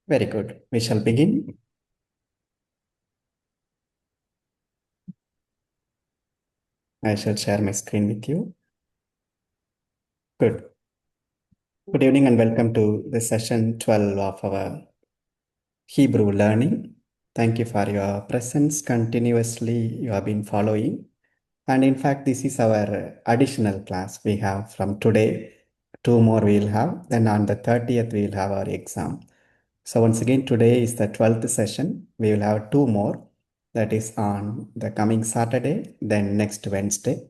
Very good. We shall begin. I shall share my screen with you. Good. Good evening and welcome to the session 12 of our Hebrew learning. Thank you for your presence. Continuously, you have been following. And in fact, this is our additional class we have from today. Two more we'll have. Then on the 30th, we'll have our exam. So once again, today is the 12th session. We will have two more. That is on the coming Saturday, then next Wednesday.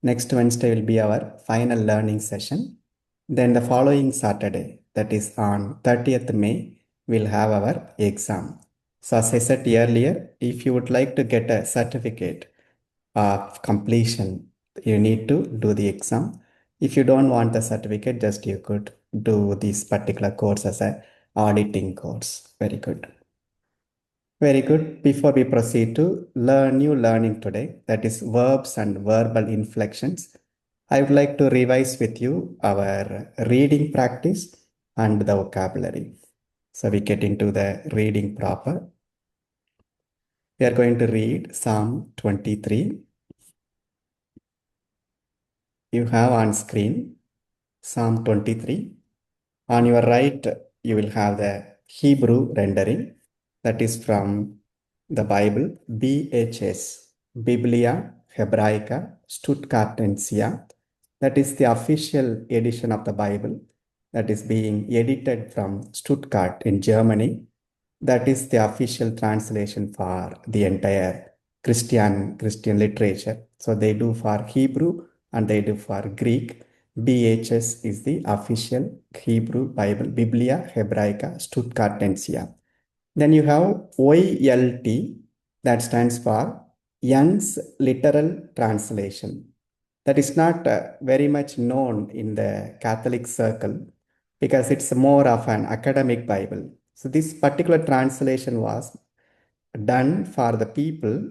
Next Wednesday will be our final learning session. Then the following Saturday, that is on 30th May, we'll have our exam. So as I said earlier, if you would like to get a certificate of completion, you need to do the exam. If you don't want the certificate, just you could do this particular course as a auditing course. Very good. Very good. Before we proceed to learn new learning today, that is verbs and verbal inflections, I would like to revise with you our reading practice and the vocabulary. So we get into the reading proper. We are going to read Psalm 23. You have on screen Psalm 23. On your right, you will have the Hebrew rendering, that is from the Bible, BHS, Biblia Hebraica Stuttgartensia. That is the official edition of the Bible that is being edited from Stuttgart in Germany. That is the official translation for the entire Christian literature. So they do for Hebrew and they do for Greek. BHS is the official Hebrew Bible, Biblia Hebraica Stuttgartensia. Then you have YLT, that stands for Young's Literal Translation. That is not very much known in the Catholic circle because it's more of an academic Bible. So this particular translation was done for the people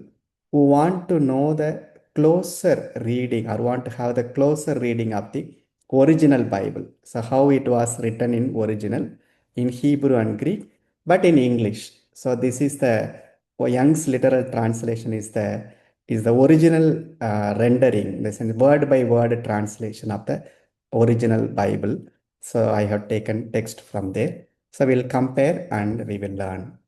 who want to know the closer reading or want to have the closer reading of the original Bible. So how it was written in original in Hebrew and Greek, but in English. So this is the Young's literal translation is the original rendering, this is word by word translation of the original Bible. So I have taken text from there. So we'll compare and we will learn.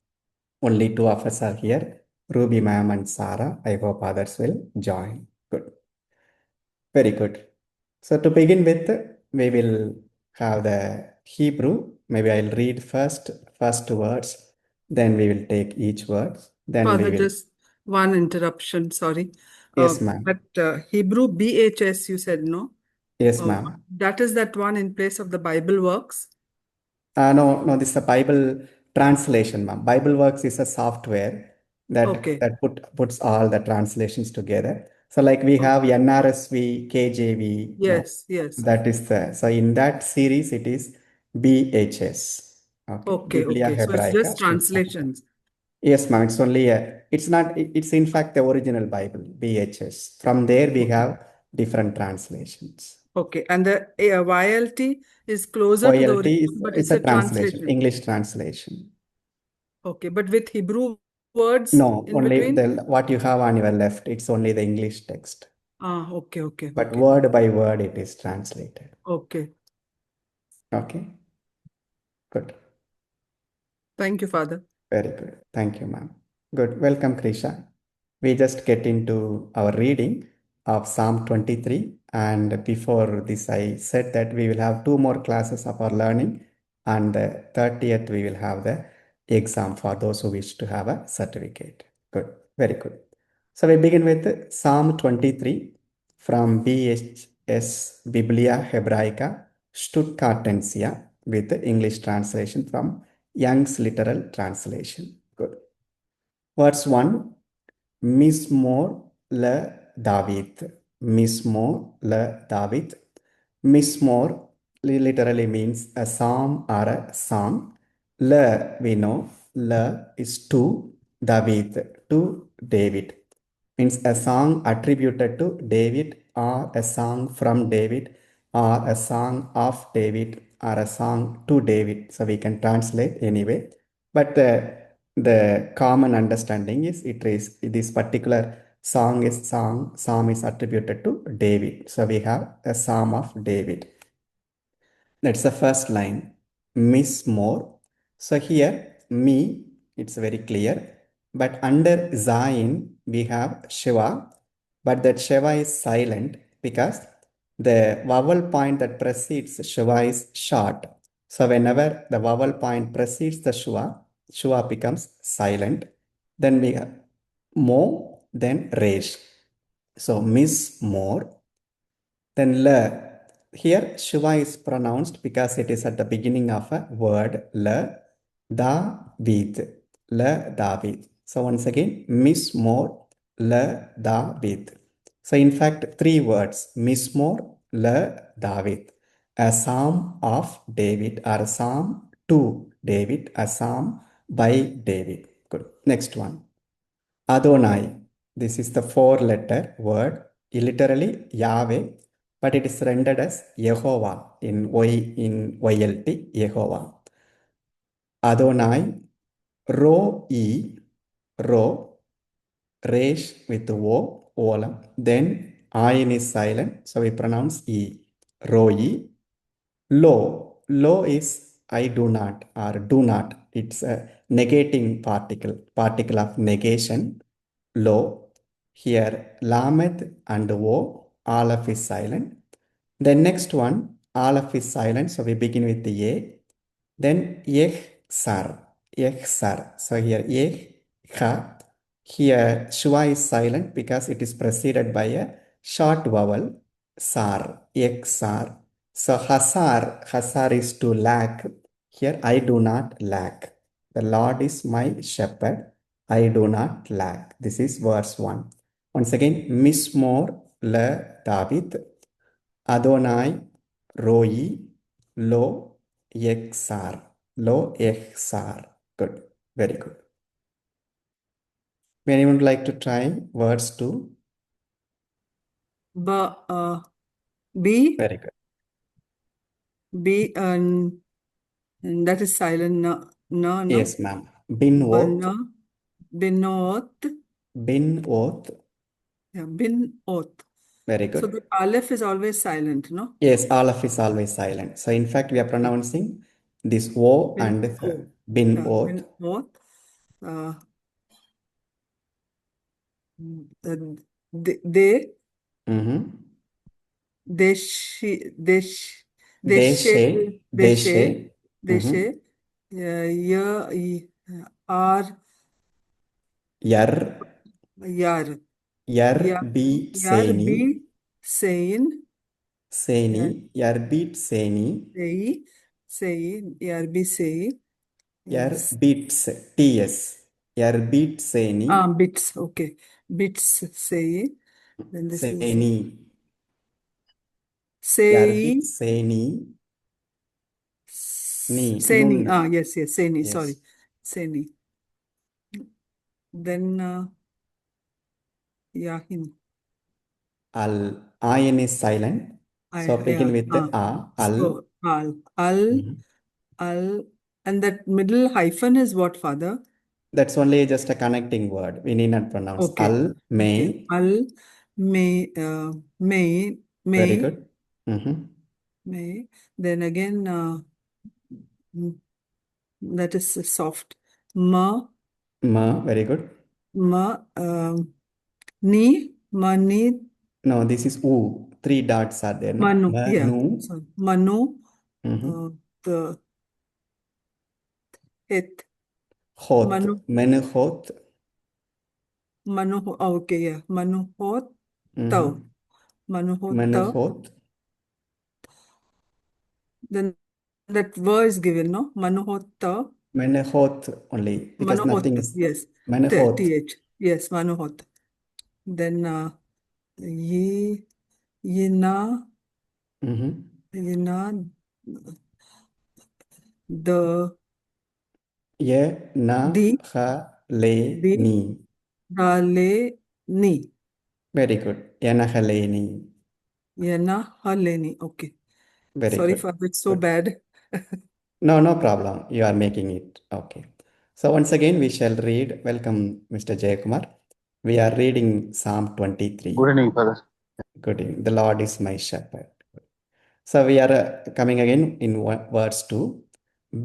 Only two of us are here, Ruby ma'am and Sarah. I hope others will join. Good. Very good. So to begin with, we will have the Hebrew. Maybe I'll read first words, then we will take each word. Then we Father, will. just one interruption, sorry. Yes, ma'am. But Hebrew BHS, you said, no? Yes, ma'am. That is that one in place of the Bible works? No, this is a Bible translation, ma'am. Bible Works is a software Okay. that puts all the translations together. So like we have NRSV, KJV, Yes, yes. that is so in that series it is BHS. Okay, Biblia Okay. So it's Hebraica just Stuttgart. translations. Yes, ma'am. It's only it's not, it's in fact the original Bible, BHS. From there we have different translations. Okay. And the YLT is closer to the OLT original, but is it's a a translation, translation. English translation. Okay. But with Hebrew words No, in only between? what you have on your left, it's only the English text. But Okay. word by word it is translated. Okay. Okay, good. Thank you, Father. Very good. Thank you, ma'am. Good. Welcome, Krisha. We just get into our reading of Psalm 23. And before this, I said that we will have two more classes of our learning. And the 30th, we will have the exam for those who wish to have a certificate. Good. Very good. So we begin with Psalm 23 from BHS Biblia Hebraica Stuttgartensia with the English translation from Young's Literal Translation. Good. Verse 1, Mismor le David. Mismor le David. Mismor literally means a psalm or a song. Le, we know, le is to David, to David. Means a song attributed to David or a song from David or a song of David or a song to David. So we can translate anyway. But the common understanding is this particular psalm is attributed to David. So we have a Psalm of David. That's the first line. Miss more. So here, me, it's very clear. But under Zain, we have Shiva. But that Shiva is silent because the vowel point that precedes Shiva is short. So whenever the vowel point precedes the Shiva, Shiva becomes silent. Then we have Mo, then Resh. So miss more. Then le. Here Shiva is pronounced because it is at the beginning of a word le, David. Le David. So once again, Mismor le David. So in fact, three words, Mismor le David. A psalm of David or a psalm to David, a psalm by David. Good. Next one. Adonai. This is the four-letter word, literally Yahweh, but it is rendered as Yehovah in YLT, Yehovah. Adonai, Ro, Resh with O, Olam. Then Ayin is silent, so we pronounce E. Roi. Lo is I do not or do not. It's a negating particle of negation. Lo. Here, Lamed and O, Aleph is silent. The next one, Aleph is silent, so we begin with the A. Then Yechsar. So here Yech, here Shua is silent because it is preceded by a short vowel, Sar, Yechsar. So Hasar is to lack. Here I do not lack. The Lord is my shepherd. I do not lack. This is verse 1. Once again, Mismor le David, Adonai, Roi, Lo, Yexar. Lo, Yexar. Good. Very good. May anyone like to try words 2? B, Very good. B, and that is silent. No. Yes, ma'am. Bin Oth. Bana, Binot. Bin Oth. Yeah, Binot. Very So good. the Aleph is always silent, no? Yes, Aleph is always silent. So in fact, we are pronouncing this O and Binot. Bin Yeah, Oth. Binot. Uh, they, Mm-hmm. Deshi, Desh, Deshe. Deshe. Mm-hmm. Deshe, Ya, Ar, Yar. Yar, Yar Yar, beat Yar Seni. be saying, Seni. Yar beat Seni. say, Yar be say, Yar yes. beats TS. Yar beat Seni. Bits, okay. Bits say, then this is Seni. Yar beat say, Seni. Ni. Seni. Nun. Yes, Seni, sorry. Yes. Seni. Then, Yahin. Al. Ayin is silent. So begin Yeah. with the A. Al. So, Al, Mhm. Al, and that middle hyphen is what, Father? That's only just a connecting word. We need not pronounce. Okay. Al. Okay. May. Al, May, Very May, good. Mhm. May. Then again, mm, that is soft. Ma, Ma. Very good. Ma, Ni, Mani, No, this is U. Three dots are there. No? Manu. Ma. Yeah. Nu. Sorry. Manu, Mhm. the it. Hoth. Manu, Menuhoth. okay, yeah. Manuhot, Tau. Mhm. Manuhot, Tau. Menuhoth. Then that verb is given, no? Manuhot, Tau. Menuhoth only because nothing Manuhot, is yes. Menuhoth. TH. Yes, Manuhot. Then Ye, Yina, Mhm. Yina, the, Ye. Na. the, Ha. Le. the, Ni. Dale, Ni. Very good. Yanahaleni. Yana, Haleni. Okay. Very Sorry good. for that, so Good. bad. No, no problem. You are making it. Okay. So once again, we shall read. Welcome, Mr. Jayakumar. We are reading Psalm 23. Good evening, Father. Good evening. The Lord is my shepherd. So we are coming again in verse 2.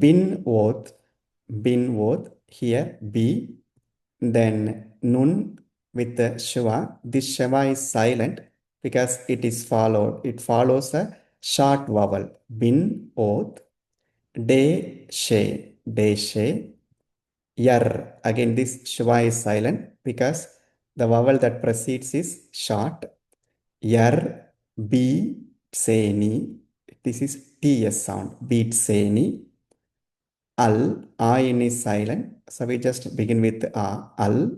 Bin oath, here be, then nun with the Shiva. This Shiva is silent because it follows a short vowel. Bin oath, de she, yar. Again, this Shiva is silent because the vowel that precedes is short. Yar, B, Seni. This is TS sound. Beat Seni. Al, Ain is silent. So we just begin with A. Al,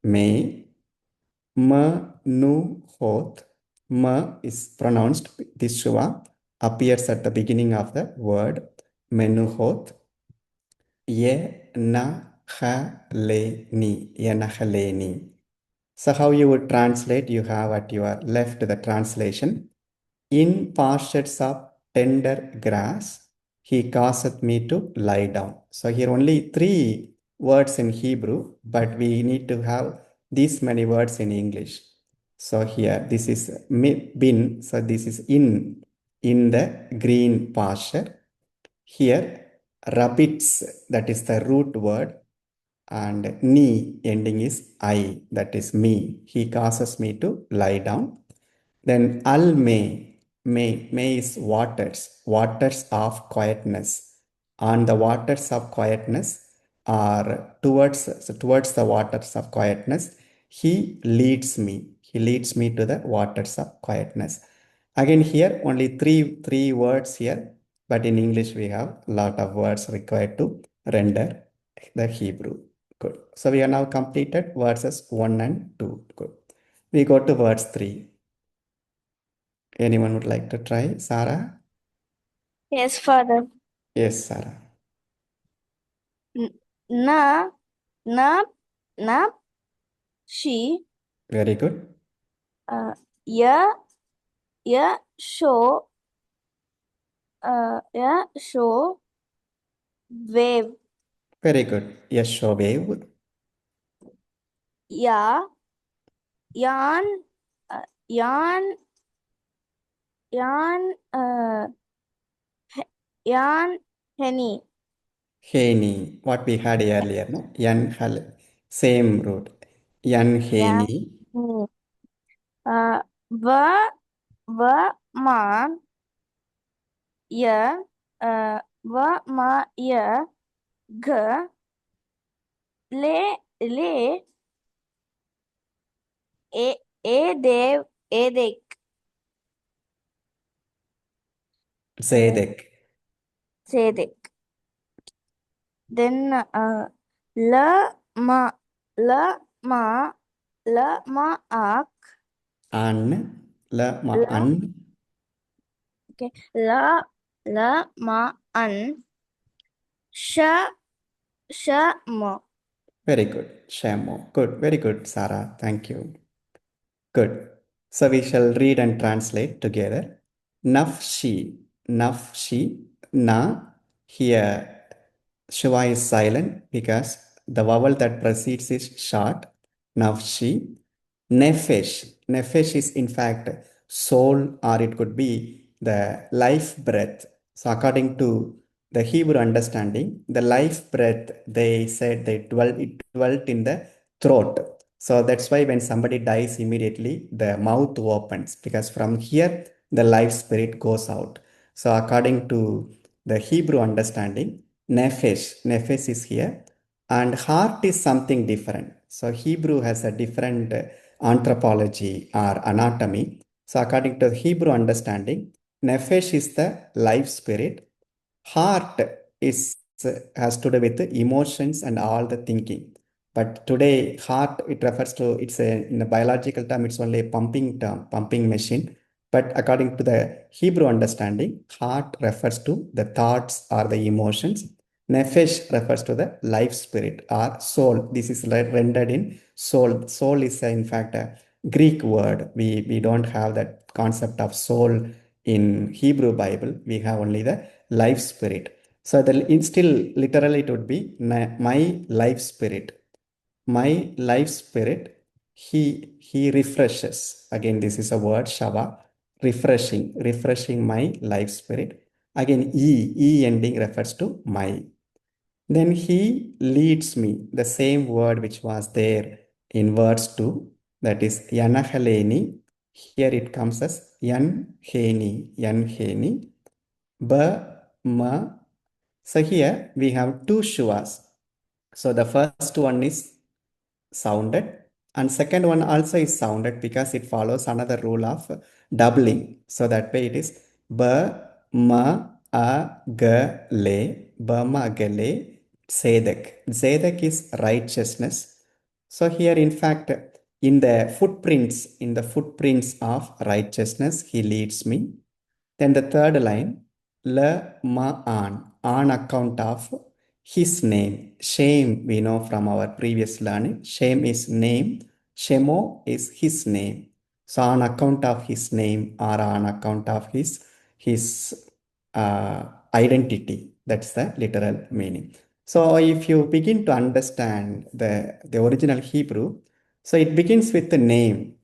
Me, Ma, Nu, Hoth. Ma is pronounced. This Shiva appears at the beginning of the word. Menuhoth. Ye, Na, Ha, Le, Ni. Ye, Na, Ha, Le, Ni. So how you would translate? You have at your left the translation. In pastures of tender grass, he causeth me to lie down. So here only 3 words in Hebrew, but we need to have these many words in English. So here this is bin, so this is in the green pasture. Here rabbits, that is the root word, and ni ending is I, that is me. He causes me to lie down. Then al may is waters of quietness. And the waters of quietness are towards the waters of quietness. He leads me. He leads me to the waters of quietness. Again, here only three words here, but in English we have a lot of words required to render the Hebrew. Good. So we are now completed verses 1 and 2. Good. We go to verse 3. Anyone would like to try? Sarah? Yes, Father. Yes, Sarah. Na, na, na, she, Very good. ya, show, wave, Very good. Yeshobeh. ya, yan, yan, henny. Heni. What we had earlier, no? Yan hal. Same root. Yan Yeah. heni. Va, ma, ya, va, ma, ya, g, le, edek. Zedek. Sedek. Then la ma ak. An. La ma La, an. okay. La ma an. Sha mo. Very good. Shamo. Good. Very good, Sarah. Thank you. Good. So we shall read and translate together. Nafshi. Nafshi. Na. Here Shiva is silent because the vowel that precedes is short. Nafshi. Nefesh. Nefesh is in fact soul, or it could be the life breath. So according to the Hebrew understanding, the life breath, they said it dwelt in the throat. So that's why when somebody dies, immediately the mouth opens, because from here the life spirit goes out. So according to the Hebrew understanding, Nefesh is here, and heart is something different. So Hebrew has a different anthropology or anatomy. So according to the Hebrew understanding, Nefesh is the life spirit. Heart is has to do with the emotions and all the thinking. But today, heart, it refers to, in the biological term, it's only a pumping term, pumping machine. But according to the Hebrew understanding, heart refers to the thoughts or the emotions. Nefesh refers to the life spirit or soul. This is rendered in soul. Soul is, in fact, a Greek word. We don't have that concept of soul in Hebrew Bible. We have only the life spirit. So still literally it would be my life spirit. My life spirit, he refreshes. Again, this is a word, Shava, refreshing my life spirit. Again, E ending refers to my. Then he leads me, the same word which was there in verse 2, that is Yanahaleni. Here it comes as Yanheni, Ba, Ma. So here we have two Shuvas. So the first one is sounded and second one also is sounded because it follows another rule of doubling. So that way it is ba ma a ga le ba ma ga le zedek. Zedek is righteousness. So here in fact in the footprints of righteousness he leads me. Then the third line, le ma on account of his name. Shame, we know from our previous learning. Shame is name. Shemo is his name. So on account of his name or on account of his identity. That's the literal meaning. So if you begin to understand the original Hebrew, so it begins with the name.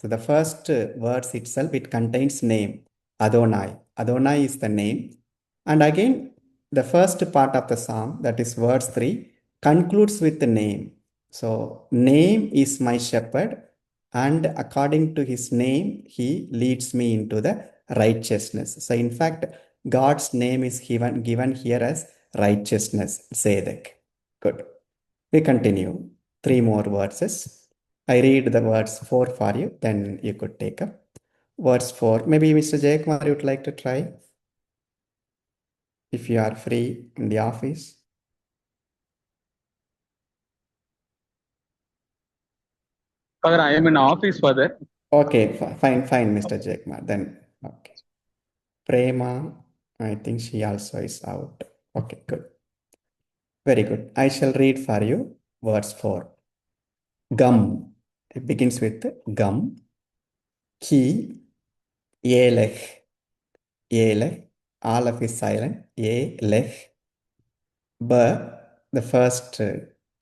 So the first verse itself, it contains name, Adonai. Adonai is the name. And again, the first part of the psalm, that is verse 3, concludes with the name. So name is my shepherd, and according to his name, he leads me into the righteousness. So in fact, God's name is given here as righteousness, Zedek. Good. We continue. 3 more verses. I read the verse 4 for you, then you could take up. Verse 4. Maybe Mr. Jayakumar, you would like to try? If you are free in the office. Father, I am in office, Father. Okay, fine, Mr. Jayakumar. Then, okay. Prema, I think she also is out. Okay, good. Very good. I shall read for you verse 4. Gum. It begins with gum. Ki, yelech. Yelech. All of is silent. Yelech. Ba, the first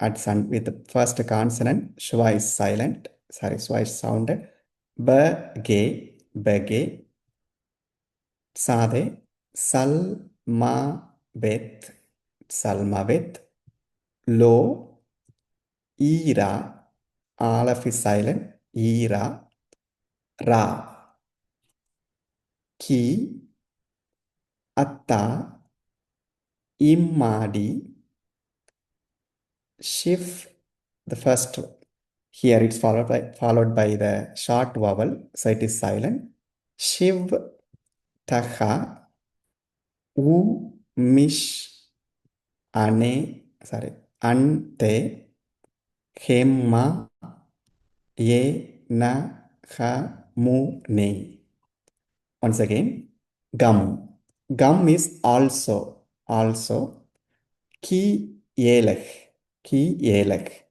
accent with the first consonant, Shwa is silent. Sorry, Shwa is sounded. Ba, ge, bege. Sade, sal, ma, bet, salmavet. Lo, ira, all of is silent. Ira, ra. Ki, atta, immadi, shif, the first here it's followed by the short vowel, so it is silent. Shiv, taha, u, mish, ante, hemma, ye, na, ha, mu, ne. Once again, gum. Gum is also. Ki, yelech. Ki, yelech.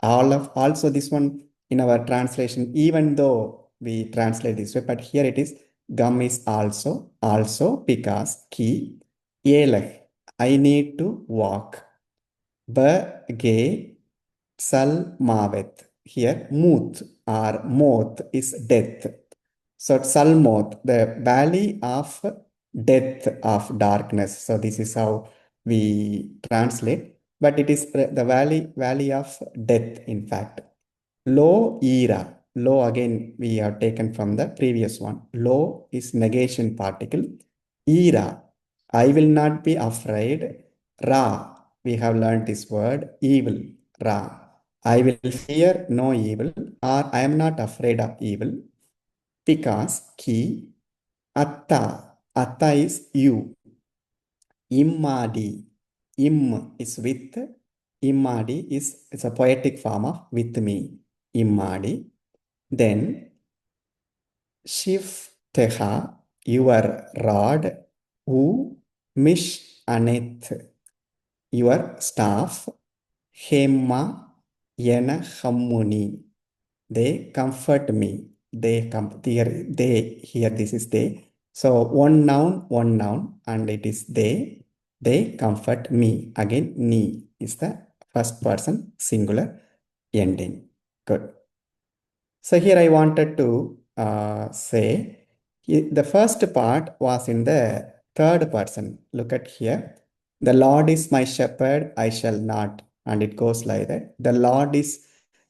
Also this one in our translation, even though we translate this way, but here it is gum is also because ki yelach, I need to walk. Ba ge sal mavet. Here muth or moth is death. So Salmoth, the valley of death, of darkness. So this is how we translate, but it is the valley of death, in fact. Lo ira. Lo again we have taken from the previous one. Lo is negation particle. Ira. I will not be afraid. Ra. We have learned this word. Evil. Ra. I will fear no evil, or I am not afraid of evil. Because ki atta is you. Immadi. Im is with. Immadi is a poetic form of with me. Immadi. Then Shif teha, your rod. U mish aneth, your staff. Hemma yena hammuni, they comfort me. Here this is they. So one noun, and it is they. They comfort me. Again, ni is the first person singular ending. Good. So here I wanted to say the first part was in the third person. Look at here. The Lord is my shepherd, I shall not. And it goes like that. The Lord is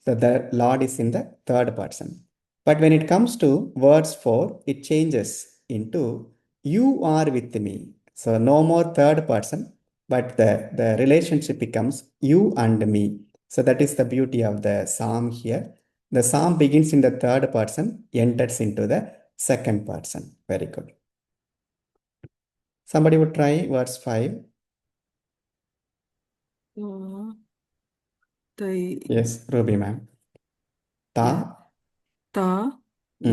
in the third person. But when it comes to verse 4, it changes into you are with me. So no more third person, but the relationship becomes you and me. So that is the beauty of the psalm here. The psalm begins in the third person, enters into the second person. Very good. Somebody would try verse 5. Yes, Ruby ma'am. Ta. Ta, ta,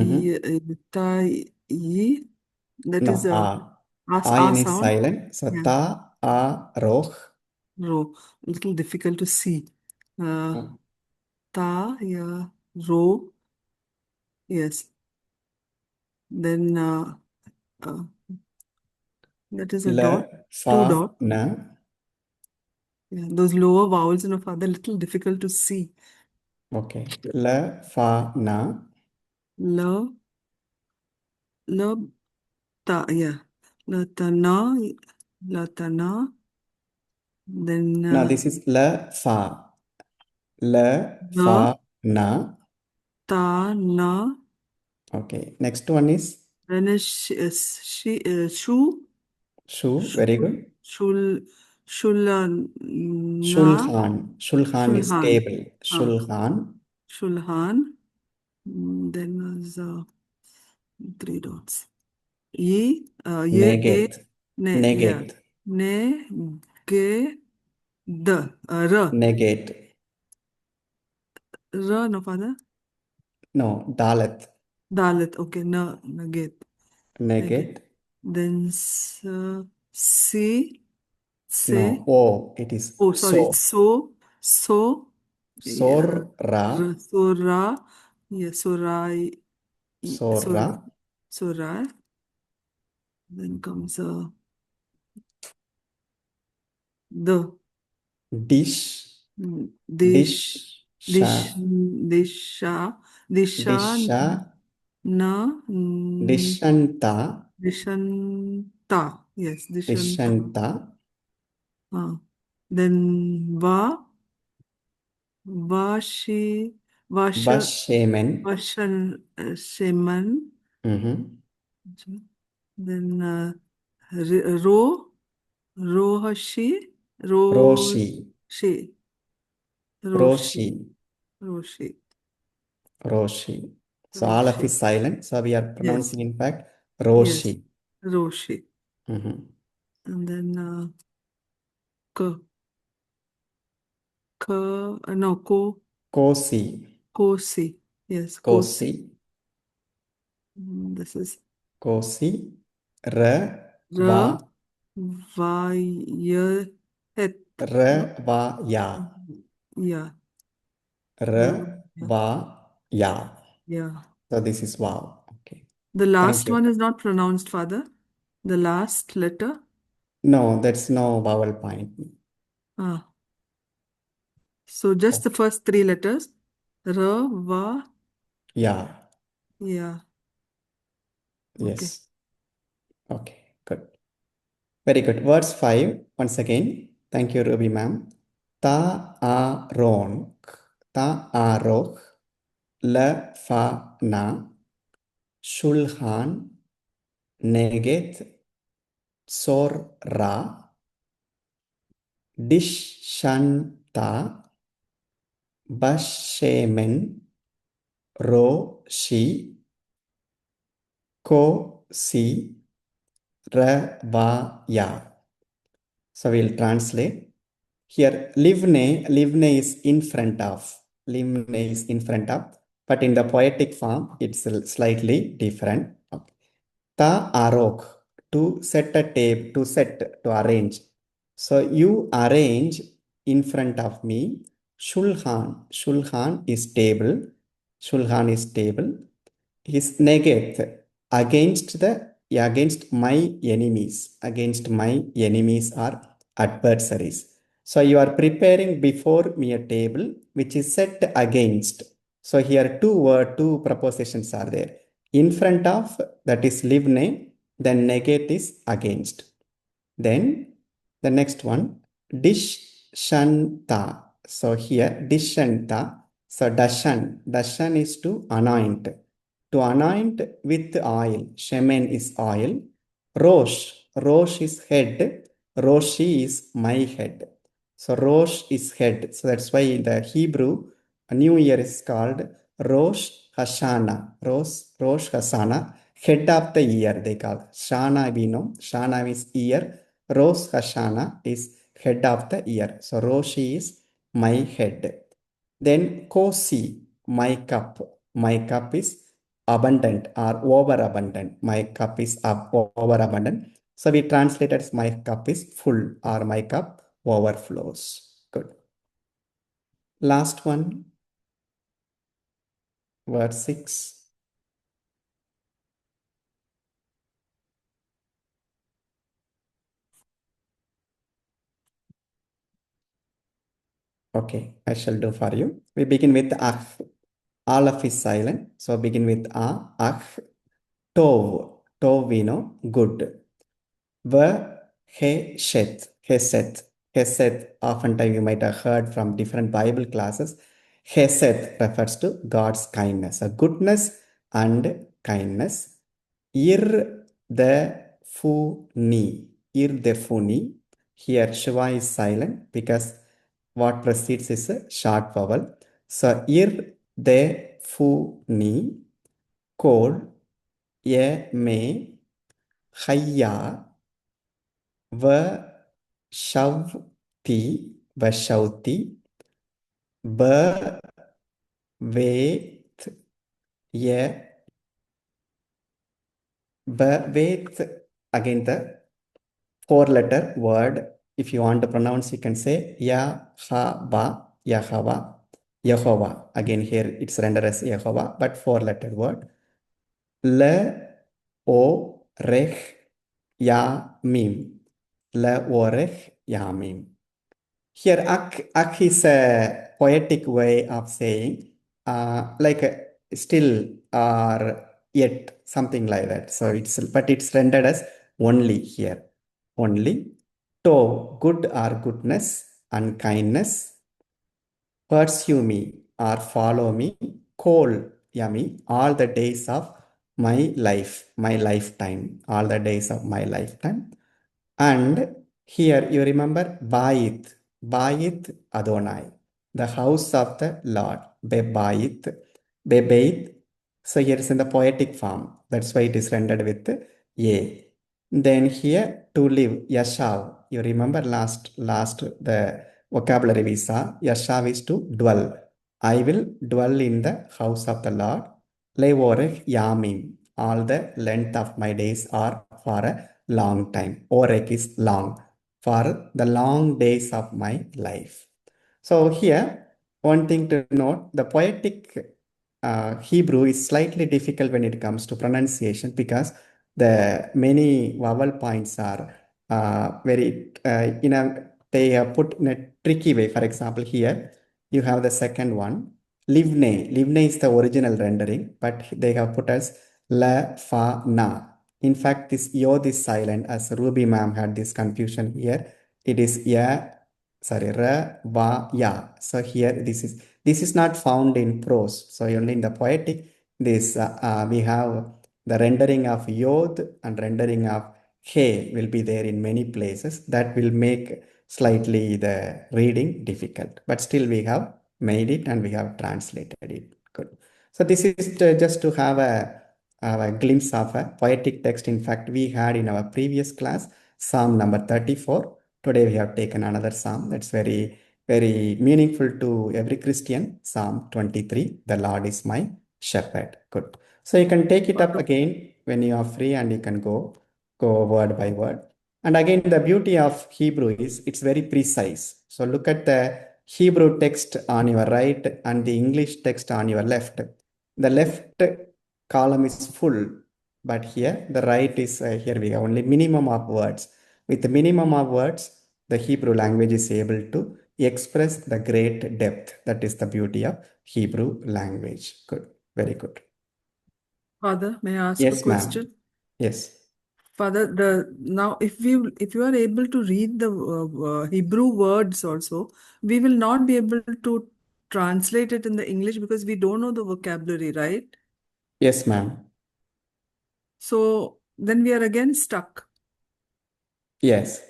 that No, is a. a Ayin is sound. silent. So Yeah. ta, a, roh. Ro, little difficult to see. Oh. Ta, yeah, ro, yes. Then that is a Le, dot, fa, two dot. na. Yeah, those lower vowels in a father little difficult to see. Okay. Le, fa, na. La, la, ta, yeah. La, ta, na, la, ta, na. Then No, this is le, fa. Le, na, fa, na. ta, na. Okay. Next one is Then is shu, shu. Very good. shul, shulana, Shulhan. Shulhan is shulhan. table. Shulhan. Shulhan. Then is three dots. Ye, Negate. ne, yeah. Negate. Ne, ge, the, ra. Negate. Ra, no, father? No, dalat. Dalit, okay, na, negate. Negate. Then, si, se. No, o. It is Oh, sorry, so. yeah, Sora. so, ra, yeah, so, ra, Sora. so, ra. Then comes the. Dish. Dish, Sha. disha, disha, Disha. na, Dishanta. dishanta. Yes, dishanta. Dishanta. Then vashi, Vashemen. vashan, sheman. Mhm. Then rohashi, Roshi. roshi, roshi, Roshi. roshi, Roshi. So all of roshi. is silent. So we are Yes, pronouncing in fact yes, Roshi. roshi. Mhm. And then k, no, Kosi. kosi. Yes, Kosi. kosi. This is Kosi. Ra. ra, Va. va, ya, het. Ra. Va. Ya. Yeah, R, yeah, va, ya. yeah. So this is wow. Okay. The Thank last you. one is not pronounced, father. The last letter. No, that's no vowel point. Ah. So just the first three letters. Ra, va, Yeah. yeah. Okay. Yes. Okay. Good. Very good. Verse 5. Once again. Thank you, Ruby ma'am. Ta a ron. Ta a roch. La fa na. Shulhan. Neget. Sor ra. Dish shan ta. Bashemen. Ro shi. Ko si. Ra va ya. So we'll translate. Here, livne is in front of. Livne is in front of. But in the poetic form, it's slightly different. Okay. Ta arok, to set a tape, to arrange. So you arrange in front of me. Shulhan. Shulhan is table. Shulhan is table. Is negate against the against my enemies. Against my enemies are adversaries. So you are preparing before me a table which is set against. So here two prepositions are there. In front of, that is livne, then negate is against. Then the next one, dishanta. So here dishanta. So dashan is to anoint. To anoint with oil. Shemen is oil. Rosh is head. Roshi is my head. So Rosh is head. So that's why in the Hebrew, a new year is called Rosh Hashanah. Rosh Hashanah. Head of the year, they call. Shana, we know. Shana is year. Rosh Hashanah is head of the year. So Roshi is my head. Then Kosi, my cup. My cup is abundant or overabundant. My cup is overabundant. So we translate it as my cup is full or my cup overflows. Good. Last one, verse 6. Okay, I shall do for you. We begin with Ach. All of is silent. So begin with Ach. Tov. Tov we know, good. Hesed. Hesed, oftentimes you might have heard from different Bible classes. Hesed refers to God's kindness, a goodness and kindness. Ir-de-fu-ni. Here Shiva is silent because what precedes is a short vowel. So ir-de-fu-ni, kol, ye-me, hayya, Vashauti, Bvet, Ye, Bvet, again the four-letter word. If you want to pronounce, you can say Yahaba, Yahava, Yehovah. Again here it's rendered as Yehovah, but four-letter word. Le, O, Rech, Yamim. Le, O, Rech, Yamim. Here, ak is a poetic way of saying, like still or yet, something like that. So but it's rendered as only here. Only. To, good or goodness and kindness. Pursue me or follow me. Call, yummy, all the days of my life, my lifetime, all the days of my lifetime. And here you remember Bait Adonai, the house of the Lord, Bebait. So here is in the poetic form. That's why it is rendered with A. Then here to live, Yashav. You remember last the vocabulary we saw. Yashav is to dwell. I will dwell in the house of the Lord. Levorech Yamim. All the length of my days are for a long time. Orek is long. For the long days of my life. So here, one thing to note, the poetic Hebrew is slightly difficult when it comes to pronunciation because the many vowel points are very, they are put in a tricky way. For example, here you have the second one, livne. Livne is the original rendering, but they have put as la, fa, na. In fact, this yod is silent, as Ruby ma'am had this confusion here. It is ya, sorry, ra, va, ya. So here this is not found in prose. So only in the poetic, this we have the rendering of yod and rendering of he will be there in many places. That will make slightly the reading difficult. But still we have made it and we have translated it. Good. So this is just to have a glimpse of a poetic text. In fact, we had in our previous class Psalm number 34. Today we have taken another Psalm that's very, very meaningful to every Christian. Psalm 23, the Lord is my shepherd. Good. So you can take it up again when you are free and you can go word by word. And again, the beauty of Hebrew is it's very precise. So look at the Hebrew text on your right and the English text on your left. The left column is full. But here the right is here we have only minimum of words. With the minimum of words, the Hebrew language is able to express the great depth. That is the beauty of Hebrew language. Good, very good. Father, may I ask a Yes, ma'am. question? Yes. Father, now if you are able to read the Hebrew words also, we will not be able to translate it in the English because we don't know the vocabulary, right? Yes, ma'am. So then we are again stuck. Yes.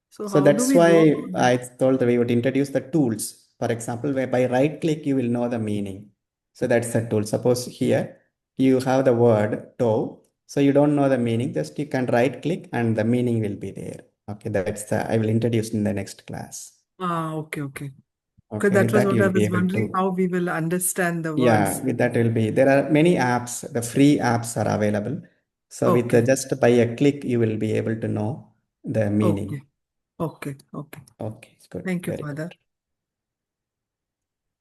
So So how do that's we work why on that? I told that we would introduce the tools. For example, where by right click, you will know the meaning. So that's the tool. Suppose here you have the word toe. So you don't know the meaning, just you can right click and the meaning will be there. Okay, that's the, I will introduce in the next class. Okay. Because Okay, that with was that what you I will be was able wondering, to, how we will understand the yeah, words. with that will be, there are many apps, the free apps are available. So with the, Okay. just by a click, you will be able to know the meaning. Okay. Okay, good, Thank you, very Father.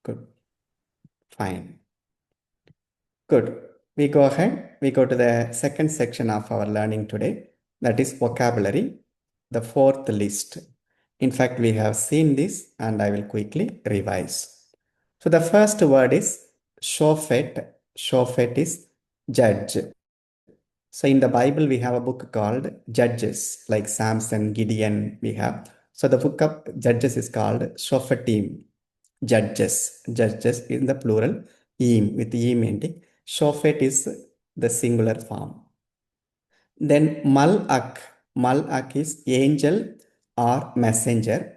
good, fine. Good. We go ahead. We go to the second section of our learning today. That is vocabulary, the fourth list. In fact, we have seen this and I will quickly revise. So the first word is shofet. Shofet is judge. So in the Bible, we have a book called Judges, like Samson, Gideon, we have. So the book of Judges is called Shofetim, Judges in the plural, Eem, with Eem ending. Shofet is the singular form. Then Malak is angel or messenger.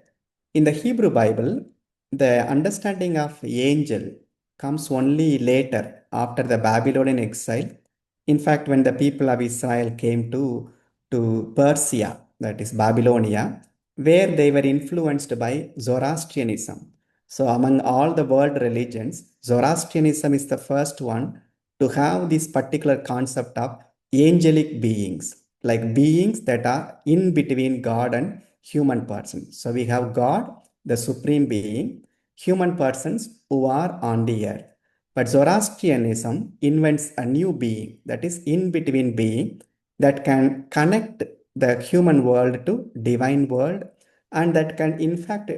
In the Hebrew Bible, the understanding of angel comes only later after the Babylonian exile. In fact, when the people of Israel came to Persia, that is Babylonia, where they were influenced by Zoroastrianism. So among all the world religions, Zoroastrianism is the first one to have this particular concept of angelic beings, like beings that are in between God and human persons. So we have God, the supreme being, human persons who are on the earth. But Zoroastrianism invents a new being, that is in between being, that can connect the human world to divine world, and that can in fact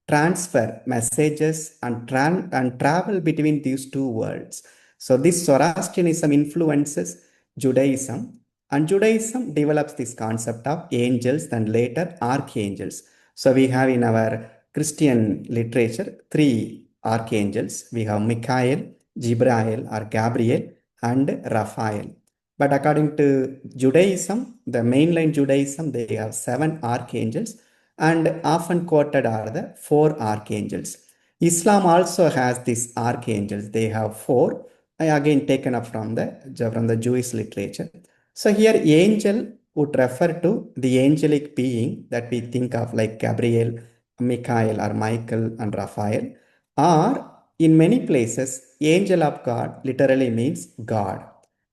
transfer messages and travel between these two worlds. So this Zoroastrianism influences Judaism, and Judaism develops this concept of angels and later archangels. So we have in our Christian literature three archangels. We have Michael, Jibrail or Gabriel, and Raphael. But according to Judaism, the mainline Judaism, they have seven archangels, and often quoted are the four archangels. Islam also has these archangels. They have four, again taken up from the Jewish literature. So here angel would refer to the angelic being that we think of like Gabriel, Michael or Michael and Raphael, or in many places, angel of God literally means God.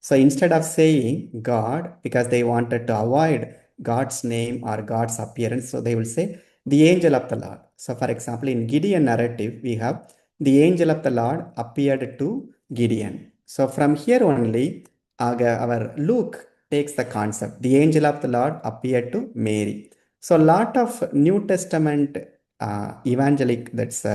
So instead of saying God, because they wanted to avoid God's name or God's appearance, so they will say the angel of the Lord. So for example, in Gideon narrative, we have the angel of the Lord appeared to Gideon. So from here only, our Luke takes the concept. The angel of the Lord appeared to Mary. So a lot of New Testament evangelists,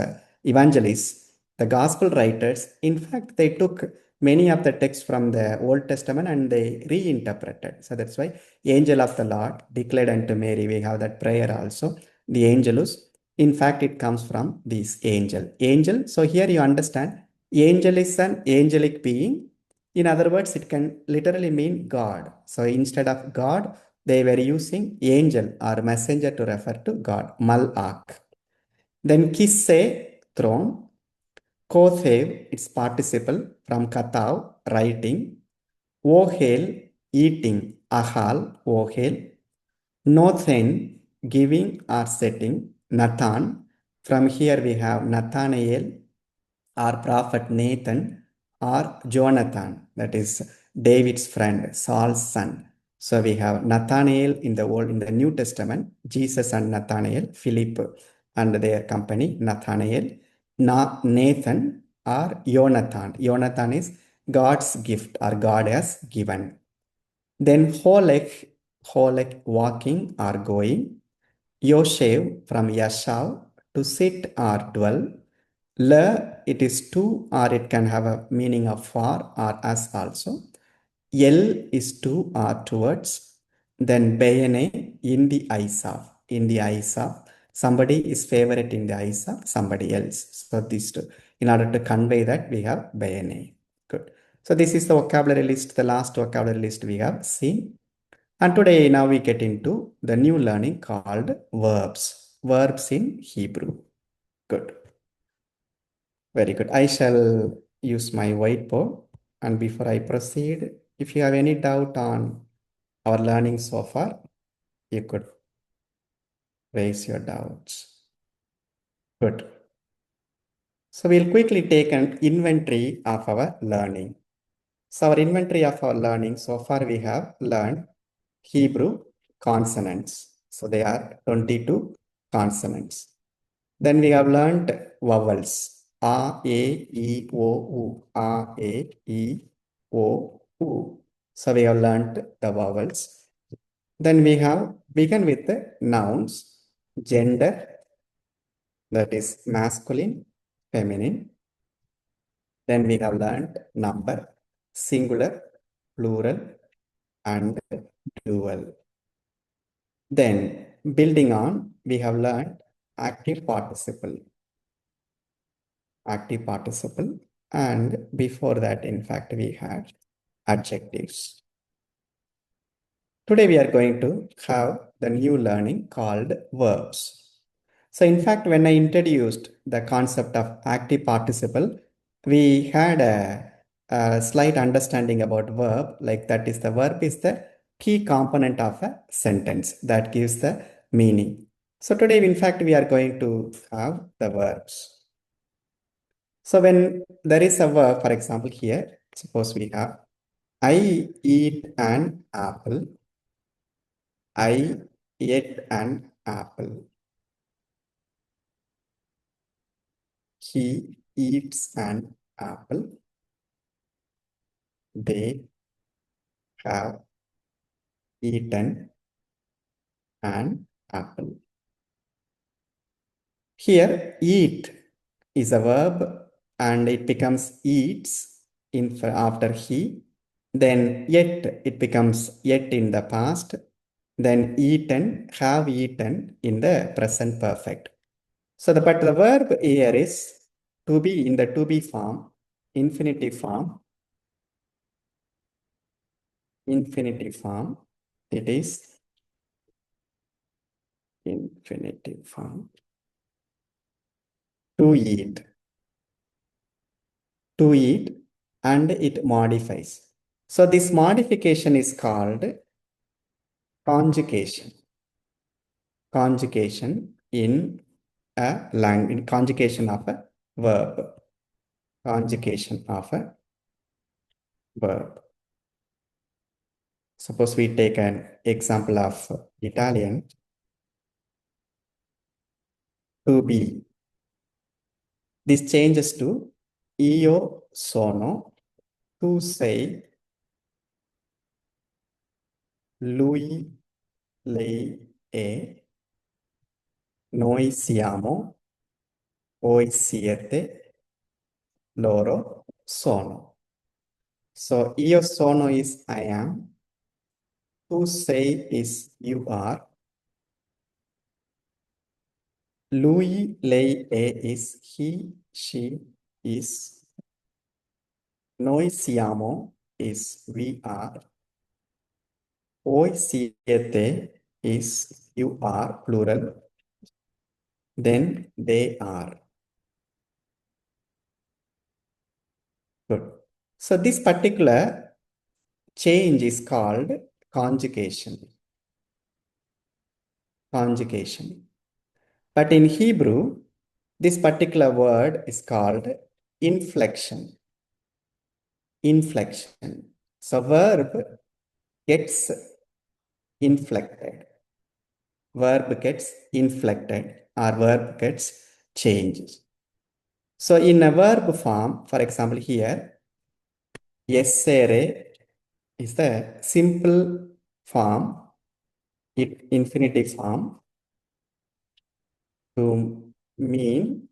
the gospel writers, in fact, they took many of the texts from the Old Testament and they reinterpreted. So that's why angel of the Lord declared unto Mary. We have that prayer also. The angelus. In fact, it comes from this angel. Angel. So here you understand, angel is an angelic being. In other words, it can literally mean God. So instead of God, they were using angel or messenger to refer to God, Malak. Then kisse, throne. Kothev, its participle from katav, writing. Ohel, eating. Ahal, ohel. Nothen, giving or setting. Nathan, from here we have Nathanael or prophet Nathan or Jonathan, that is David's friend, Saul's son. So we have Nathanael in the New Testament, Jesus and Nathanael, Philip and their company, Nathanael, Nathan or Jonathan. Jonathan is God's gift or God has given. Then holek walking or going. Yoshev from Yashav, to sit or dwell. Le, it is to, or it can have a meaning of for or as also. El is to or towards. Then Bayane, in the eyes of. In the eyes of. Somebody is favorite in the eyes of somebody else. So these two. In order to convey that, we have Bayane. Good. So this is the vocabulary list, the last vocabulary list we have seen. And today now we get into the new learning called verbs. Verbs in Hebrew. Good. Very good. I shall use my whiteboard. And before I proceed, if you have any doubt on our learning so far, you could raise your doubts. Good. So we'll quickly take an inventory of our learning. So our inventory of our learning, so far we have learned Hebrew consonants. So they are 22 consonants. Then we have learned vowels. A, E, O, U. A, E, O, U. So we have learned the vowels. Then we have begun with the nouns, gender, that is masculine, feminine. Then we have learned number, singular, plural, and dual. Then building on, we have learned active participle. Active participle, and before that, in fact, we had adjectives. Today we are going to have the new learning called verbs. So in fact, when I introduced the concept of active participle, we had a slight understanding about verb, like that is the verb is the key component of a sentence that gives the meaning. So today, in fact, we are going to have the verbs. So when there is a verb, for example, here, suppose we have, I eat an apple. I ate an apple. He eats an apple. They have eaten an apple. Here, eat is a verb and it becomes eats after he. Then yet it becomes yet in the past. Then eaten, have eaten in the present perfect. So but the verb here is to be in the to be form, infinitive form. Infinitive form. It is infinitive form. To eat. To eat, and it modifies. So this modification is called conjugation. Conjugation in a language, conjugation of a verb. Conjugation of a verb. Suppose we take an example of Italian. To be. This changes to io sono, tu sei, lui, lei è, noi siamo, voi siete, loro sono. So io sono is I am, tu sei is you are, lui, lei è is he, she is, noi siamo is we are, voi siete is you are, plural, then they are. Good. So this particular change is called conjugation. Conjugation. But in Hebrew, this particular word is called inflection. Inflection. So verb gets inflected. Verb gets inflected or verb gets changed. So in a verb form, for example here, Essere is the simple form, infinitive form to mean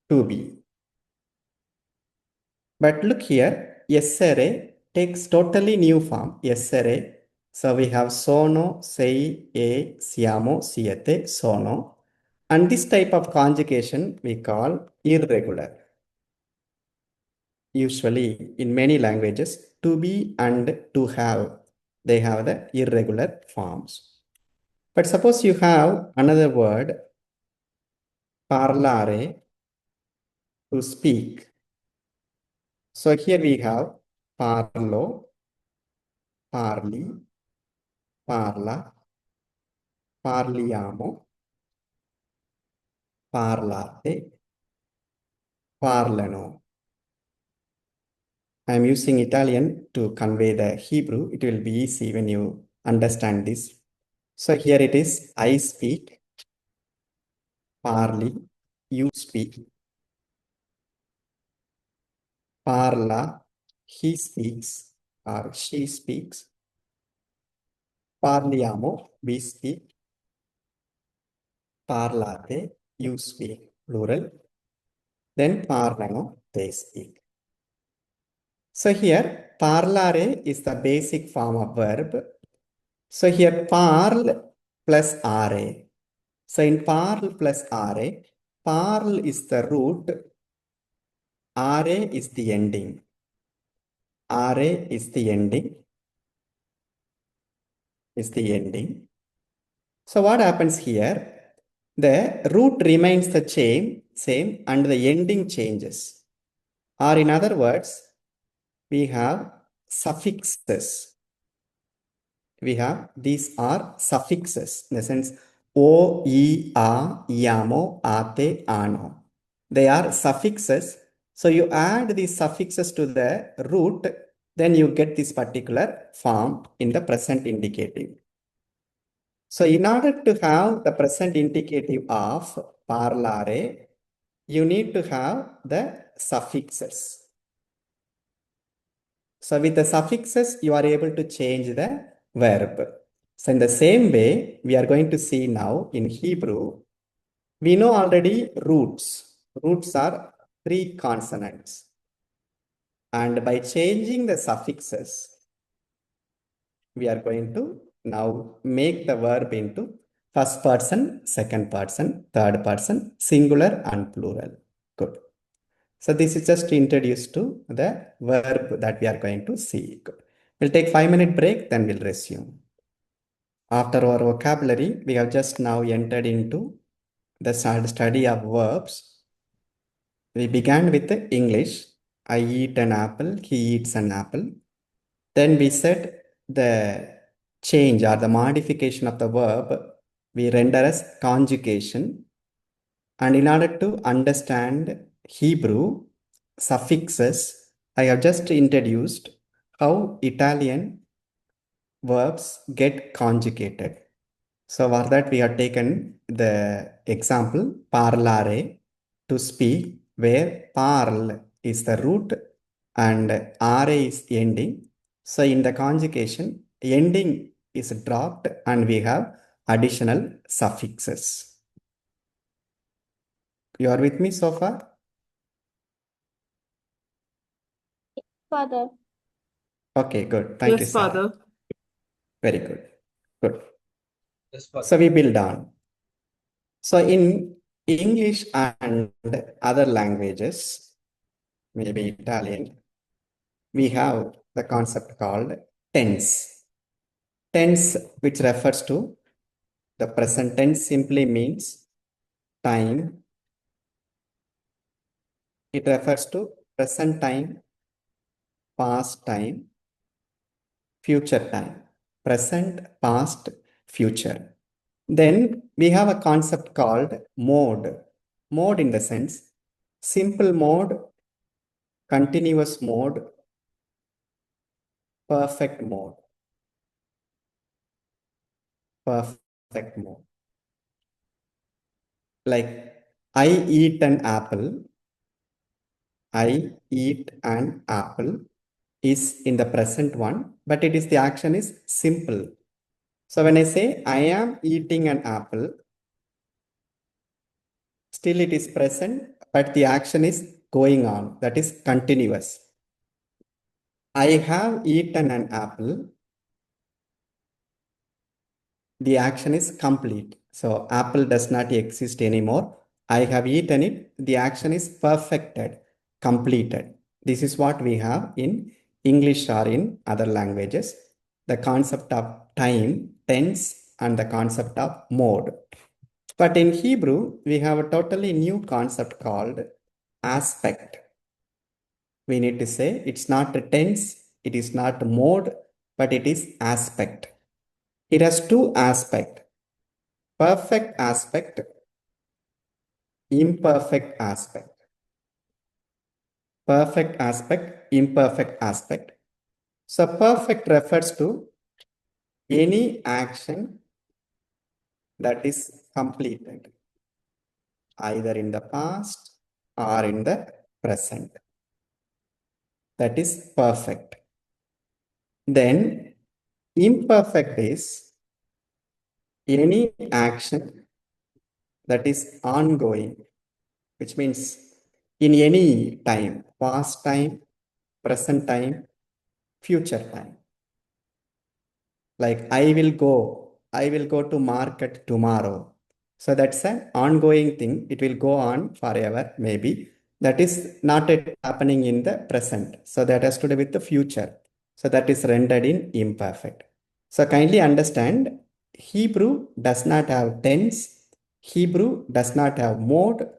to be. But look here, essere takes totally new form. Essere. So we have sono, sei, siamo, siete, sono. And this type of conjugation we call irregular. Usually in many languages, to be and to have, they have the irregular forms. But suppose you have another word, parlare, to speak. So here we have parlo, parli, parla, parliamo, parlate, parlano. I am using Italian to convey the Hebrew. It will be easy when you understand this. So here it is, I speak, parli, you speak, parla, he speaks or she speaks, parliamo, we speak, parlate, you speak, plural, then parlano, they speak. So here, parlare is the basic form of verb. So here, parl plus are. So in parl plus are, parl is the root, are is the ending. Are is the ending. So what happens here? The root remains the same and the ending changes. Or in other words, we have suffixes. These are suffixes, in the sense o, e, a, iamo, ate, ano. They are suffixes. So you add these suffixes to the root, then you get this particular form in the present indicative. So in order to have the present indicative of parlare, you need to have the suffixes. So with the suffixes, you are able to change the verb. So in the same way, we are going to see now in Hebrew, we know already roots. Roots are 3 consonants. And by changing the suffixes, we are going to now make the verb into first person, second person, third person, singular and plural. Good. So this is just to introduce to the verb that we are going to see. Good. We'll take 5-minute break, then we'll resume. After our vocabulary, we have just now entered into the study of verbs. We began with the English. I eat an apple, he eats an apple. Then we said the change or the modification of the verb we render as conjugation. And in order to understand Hebrew suffixes, I have just introduced how Italian verbs get conjugated. So for that, we have taken the example parlare, to speak, where parl is the root and are is ending. So in the conjugation, ending is dropped and we have additional suffixes. You are with me so far? Father. Okay, good. Thank you, Yes, sir. Father. Very good. Good. So we build on. So in English and other languages, maybe Italian, we have the concept called tense. Tense, which refers to the present tense, simply means time. It refers to present time, past time, future time. Present, past, future. Then we have a concept called mode. Mode in the sense, simple mode, continuous mode, perfect mode. Perfect mode. Like, I eat an apple. I eat an apple. is in the present one, but it is the action is simple. So when I say I am eating an apple, still it is present, but the action is going on, that is continuous. I have eaten an apple, the action is complete. So apple does not exist anymore. I have eaten it, the action is perfected, completed. This is what we have in English or in other languages. The concept of time, tense, and the concept of mode. But in Hebrew, we have a totally new concept called aspect. We need to say it's not a tense, it is not mode, but it is aspect. It has two aspects, perfect aspect, imperfect aspect. Perfect aspect, imperfect aspect. So perfect refers to any action that is completed, either in the past or in the present. That is perfect. Then imperfect is any action that is ongoing, which means in any time, past time, present time, future time. Like I will go to market tomorrow. So that's an ongoing thing. It will go on forever, maybe. That is not yet happening in the present. So that has to do with the future. So that is rendered in imperfect. So kindly understand, Hebrew does not have tense. Hebrew does not have mode,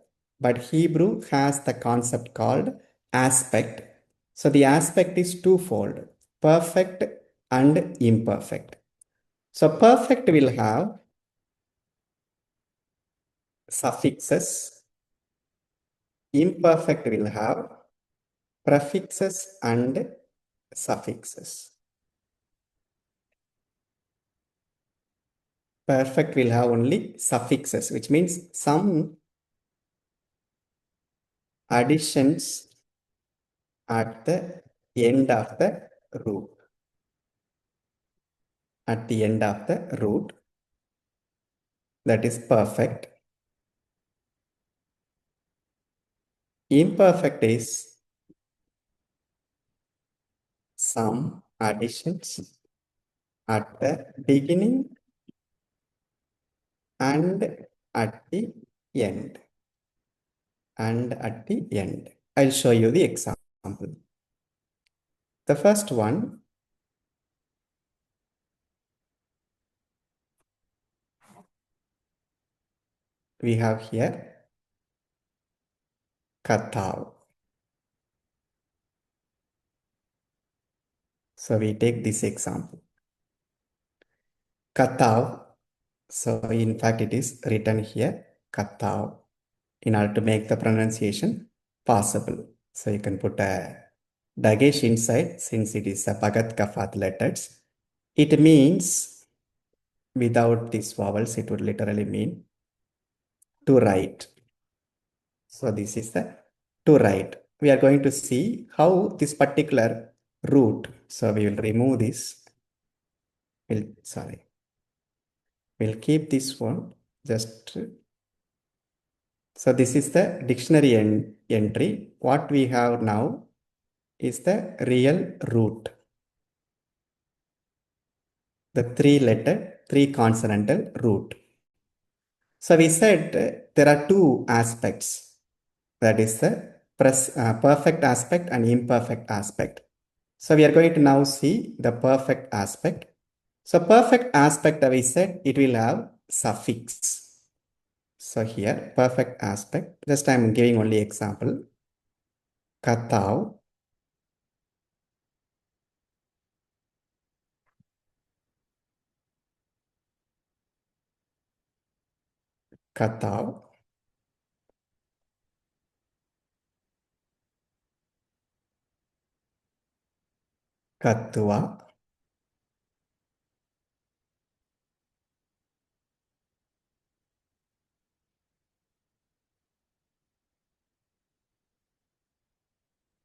but Hebrew has the concept called aspect. So the aspect is twofold, perfect and imperfect. So perfect will have suffixes, imperfect will have prefixes and suffixes. Perfect will have only suffixes, which means some additions at the end of the root. At the end of the root, that is perfect. Imperfect is some additions at the beginning and at the end. And at the end, I'll show you the example. The first one, we have here Katav. So we take this example. Katav. So in fact, it is written here Katav in order to make the pronunciation possible. So you can put a dagesh inside since it is a Bhagat Kafat letters. It means without these vowels, it would literally mean to write. So this is the to write. We are going to see how this particular root. So we will remove this. We'll keep this one just. So this is the dictionary entry. What we have now is the real root. The three consonantal root. So we said there are two aspects. That is the perfect aspect and imperfect aspect. So we are going to now see the perfect aspect. So perfect aspect, we said it will have suffix. So here perfect aspect, just I am giving only example. Katav. Katav. Katwa.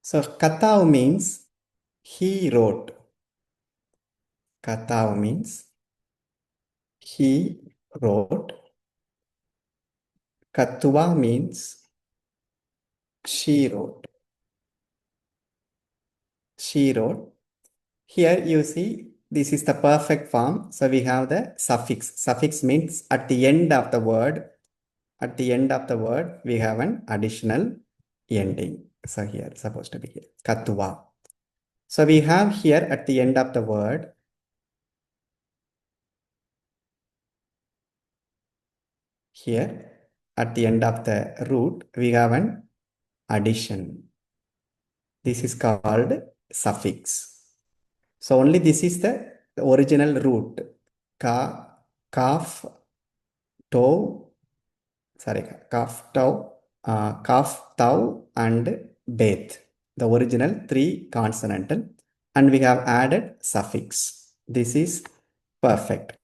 So Katav means He wrote. Katav means he wrote. Kattuva means she wrote. She wrote. Here you see this is the perfect form. So we have the suffix. Suffix means at the end of the word. At the end of the word, we have an additional ending. So here it's supposed to be here. Kattuva. So we have here at the end of the word. Here at the end of the root, we have an addition. This is called suffix. So only this is the original root. Ka, kaf, to, kaf, tau, and bet. The original 3 consonantal. And we have added suffix. This is perfect.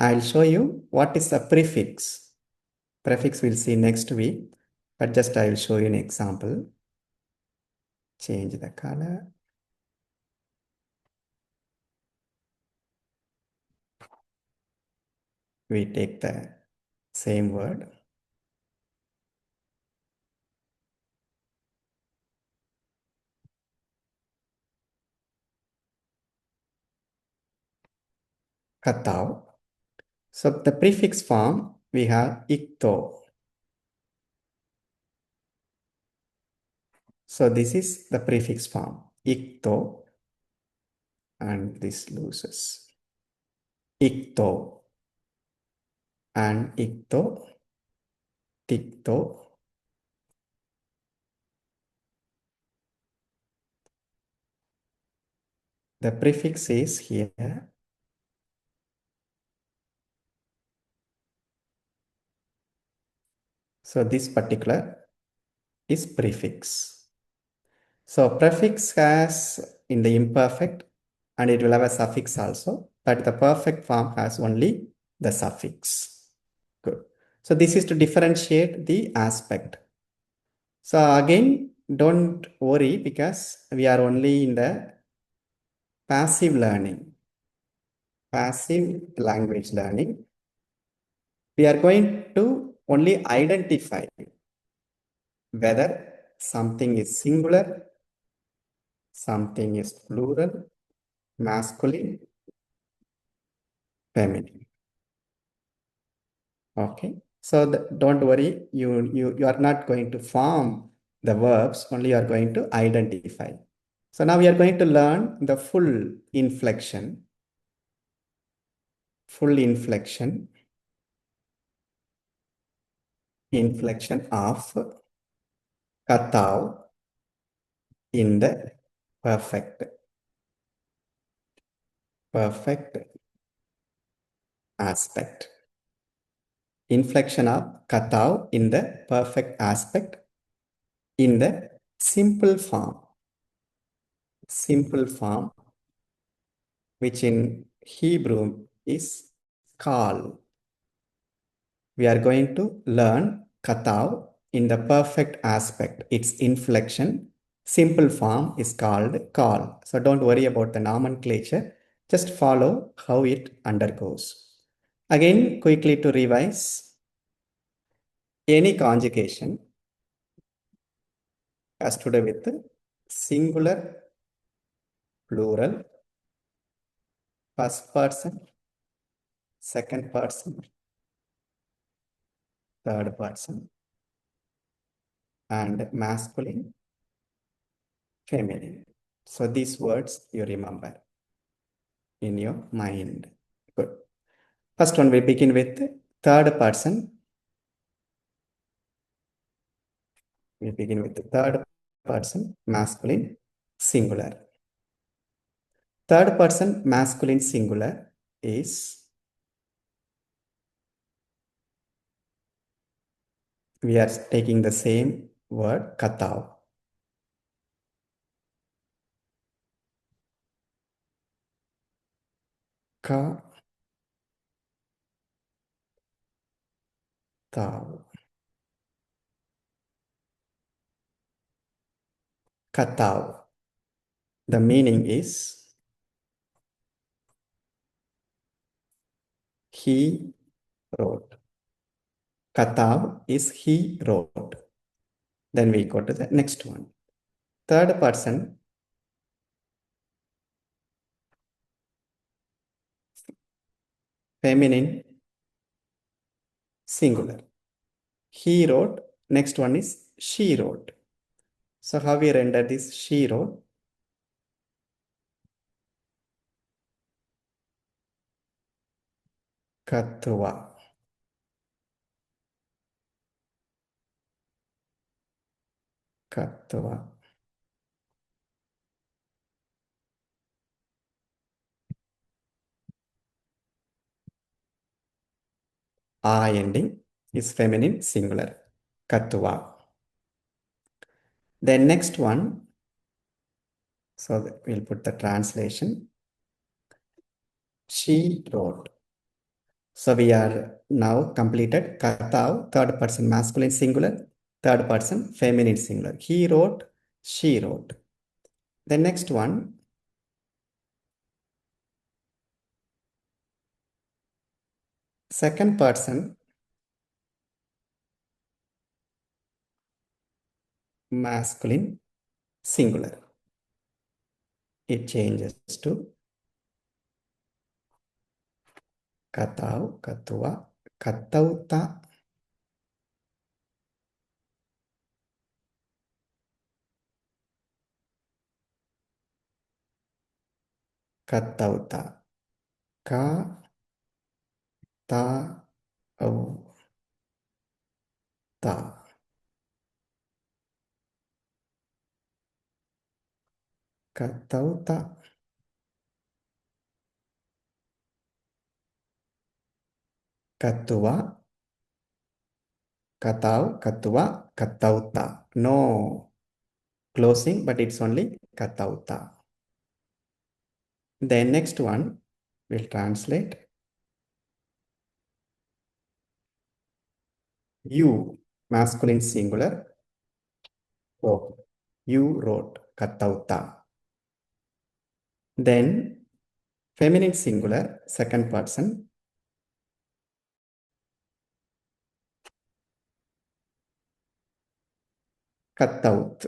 I'll show you what is a prefix. Prefix we'll see next week, but just I will show you an example. Change the color. We take the same word. Katav. So the prefix form, we have ikto. So this is the prefix form, ikto, and this loses. Ikto, and ikto, tikto. The prefix is here. So this particular is prefix. So prefix has in the imperfect and it will have a suffix also, but the perfect form has only the suffix. Good. So this is to differentiate the aspect. So again, don't worry because we are only in the passive learning, passive language learning. We are going to only identify whether something is singular, something is plural, masculine, feminine. Okay. So don't worry, you are not going to form the verbs, only you are going to identify. So now we are going to learn the full inflection of katav in the perfect aspect. Inflection of katav in the perfect aspect in the simple form, which in Hebrew is kal. We are going to learn katav in the perfect aspect. Its inflection, simple form is called kal. So don't worry about the nomenclature. Just follow how it undergoes. Again, quickly to revise, any conjugation has to do with singular, plural, first person, second person, third person, and masculine, feminine. So these words you remember in your mind. Good. First one, we begin with third person. We begin with the third person, masculine, singular. Third person, masculine, singular is, we are taking the same word, katav. Ka, tav. Katav. The meaning is he wrote. Katab is he wrote. Then we go to the next one. Third person, feminine, singular. He wrote. Next one is she wrote. So how we render this? She wrote. Katwa. Katwa. A ending is feminine, singular. Katwa. Then next one, so we'll put the translation. She wrote. So we are now completed Katav, third person masculine singular, third person feminine singular. He wrote, she wrote. The next one, second person masculine singular. It changes to Katav, Katua, Katauta, Katauta, Ka, Ta, Au, Ta, Katauta, Katua, Katau, Katua, Katauta. No closing, but it's only Katauta. The next one will translate. You, masculine singular. Oh, you wrote, Katauta. Then feminine singular, second person. Kataut.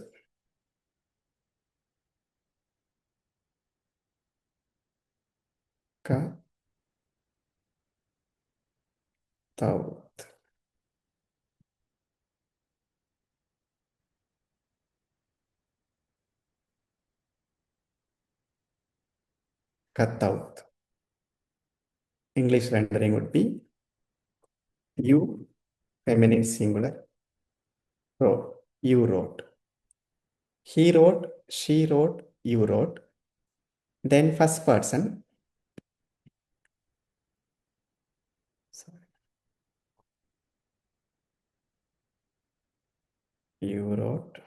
Kataut. Kataut. English rendering would be you, feminine singular, wrote. You wrote. He wrote, she wrote, you wrote. Then first person. Sorry. You wrote,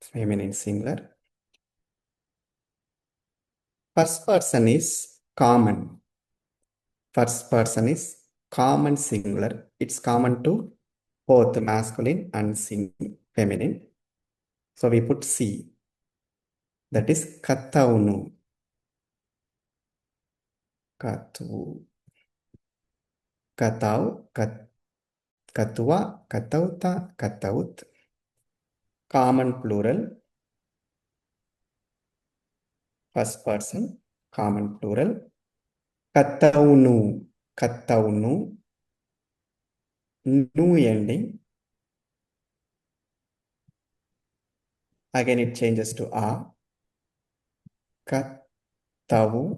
feminine singular. First person is common. First person is common singular. It's common to both masculine and feminine. So we put C. That is Kataunu. Katu. Katau. Katua. Katauta. Kataut. Common plural. First person. Common plural. Kataunu. Kataunu. Nu ending. Again it changes to A. Katavu.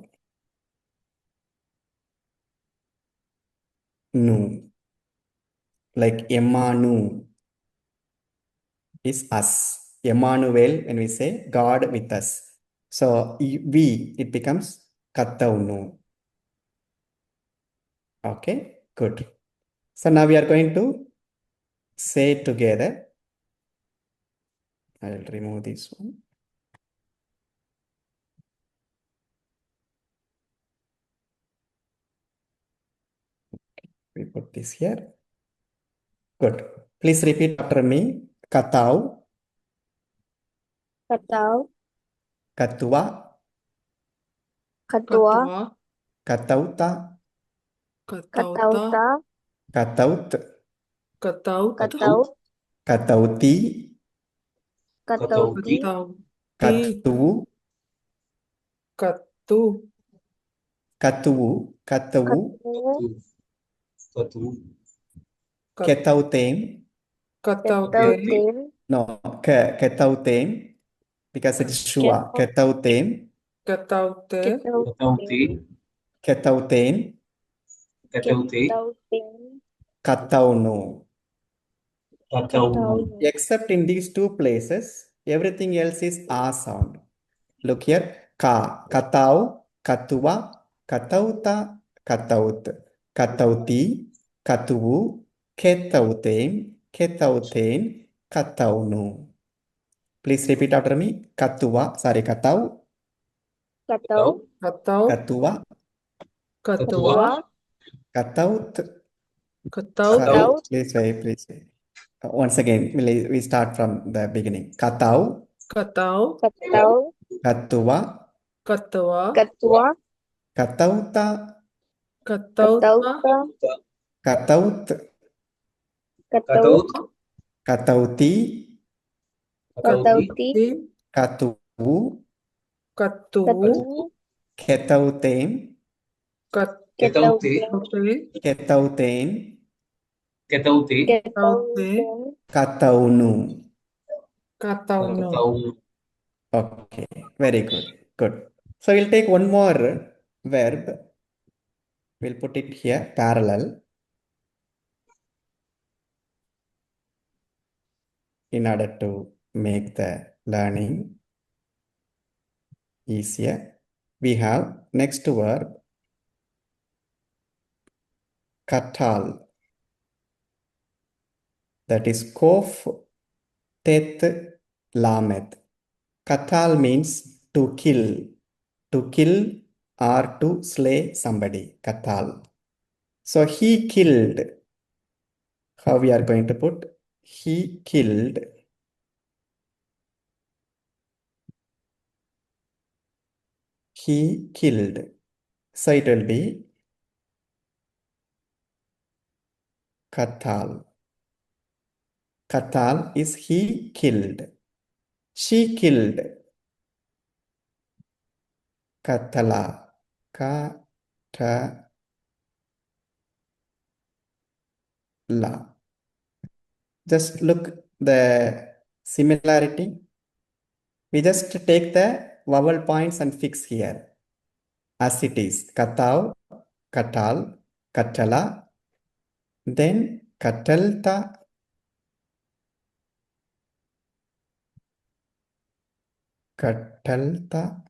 Nu. Like Emanu is us. Emmanuel, when we say God with us. So we, it becomes Kataunu. Okay, good. So now we are going to say together. I will remove this one. We put this here. Good. Please repeat after me. Katau. Katau. Katua, Katua. Katua. Katauta, Katauta. Katauta. Kataut, Kataut. Kataut. Katauti, Katauti. Katauti. Katu, Katu. Katuvu, Katavu, Katu. Ketautem, Kataute. Ketautim. no, Ketautem, because it is Shua, Ketautem, Kataute. Ketautim. Ketautem, Ketautim. Kataunu. Kataunu. Except in these two places, everything else is A sound. Look here, Ka, Katau, Katuva, Katauta, Kataut, Katauti, Katuvu, Ketautem, Ketauten, Kataunu. Please repeat after me. Katuva, sorry, Katau, Katau. Katau. Katuva, Katua. Kataut. Kataut. Kataut. Please wait, please wait. Once again, we start from the beginning. Katau, Katau. Katau. Katuva, Katua. Katua. Katauta, Katauta. Katauta. Kataut, Kataut. Katauti, Katauti. Katuvu, Katu. Katu. Ketautem, Ketautim. Ketauten, Kataute. Ketautim. Kataunu. Kataunu. Okay, very good. Good. So we'll take one more verb. We'll put it here parallel in order to make the learning easier. We have next verb katal. That is kof tet lamet. Katal means to kill or to slay somebody. Katal. So he killed. How we are going to put? He killed. He killed. So it will be katal. Katal is he killed. She killed. Katala. Katala. Just look the similarity. We just take the vowel points and fix here as it is. Katau, katal, katala, then katalta, katalta,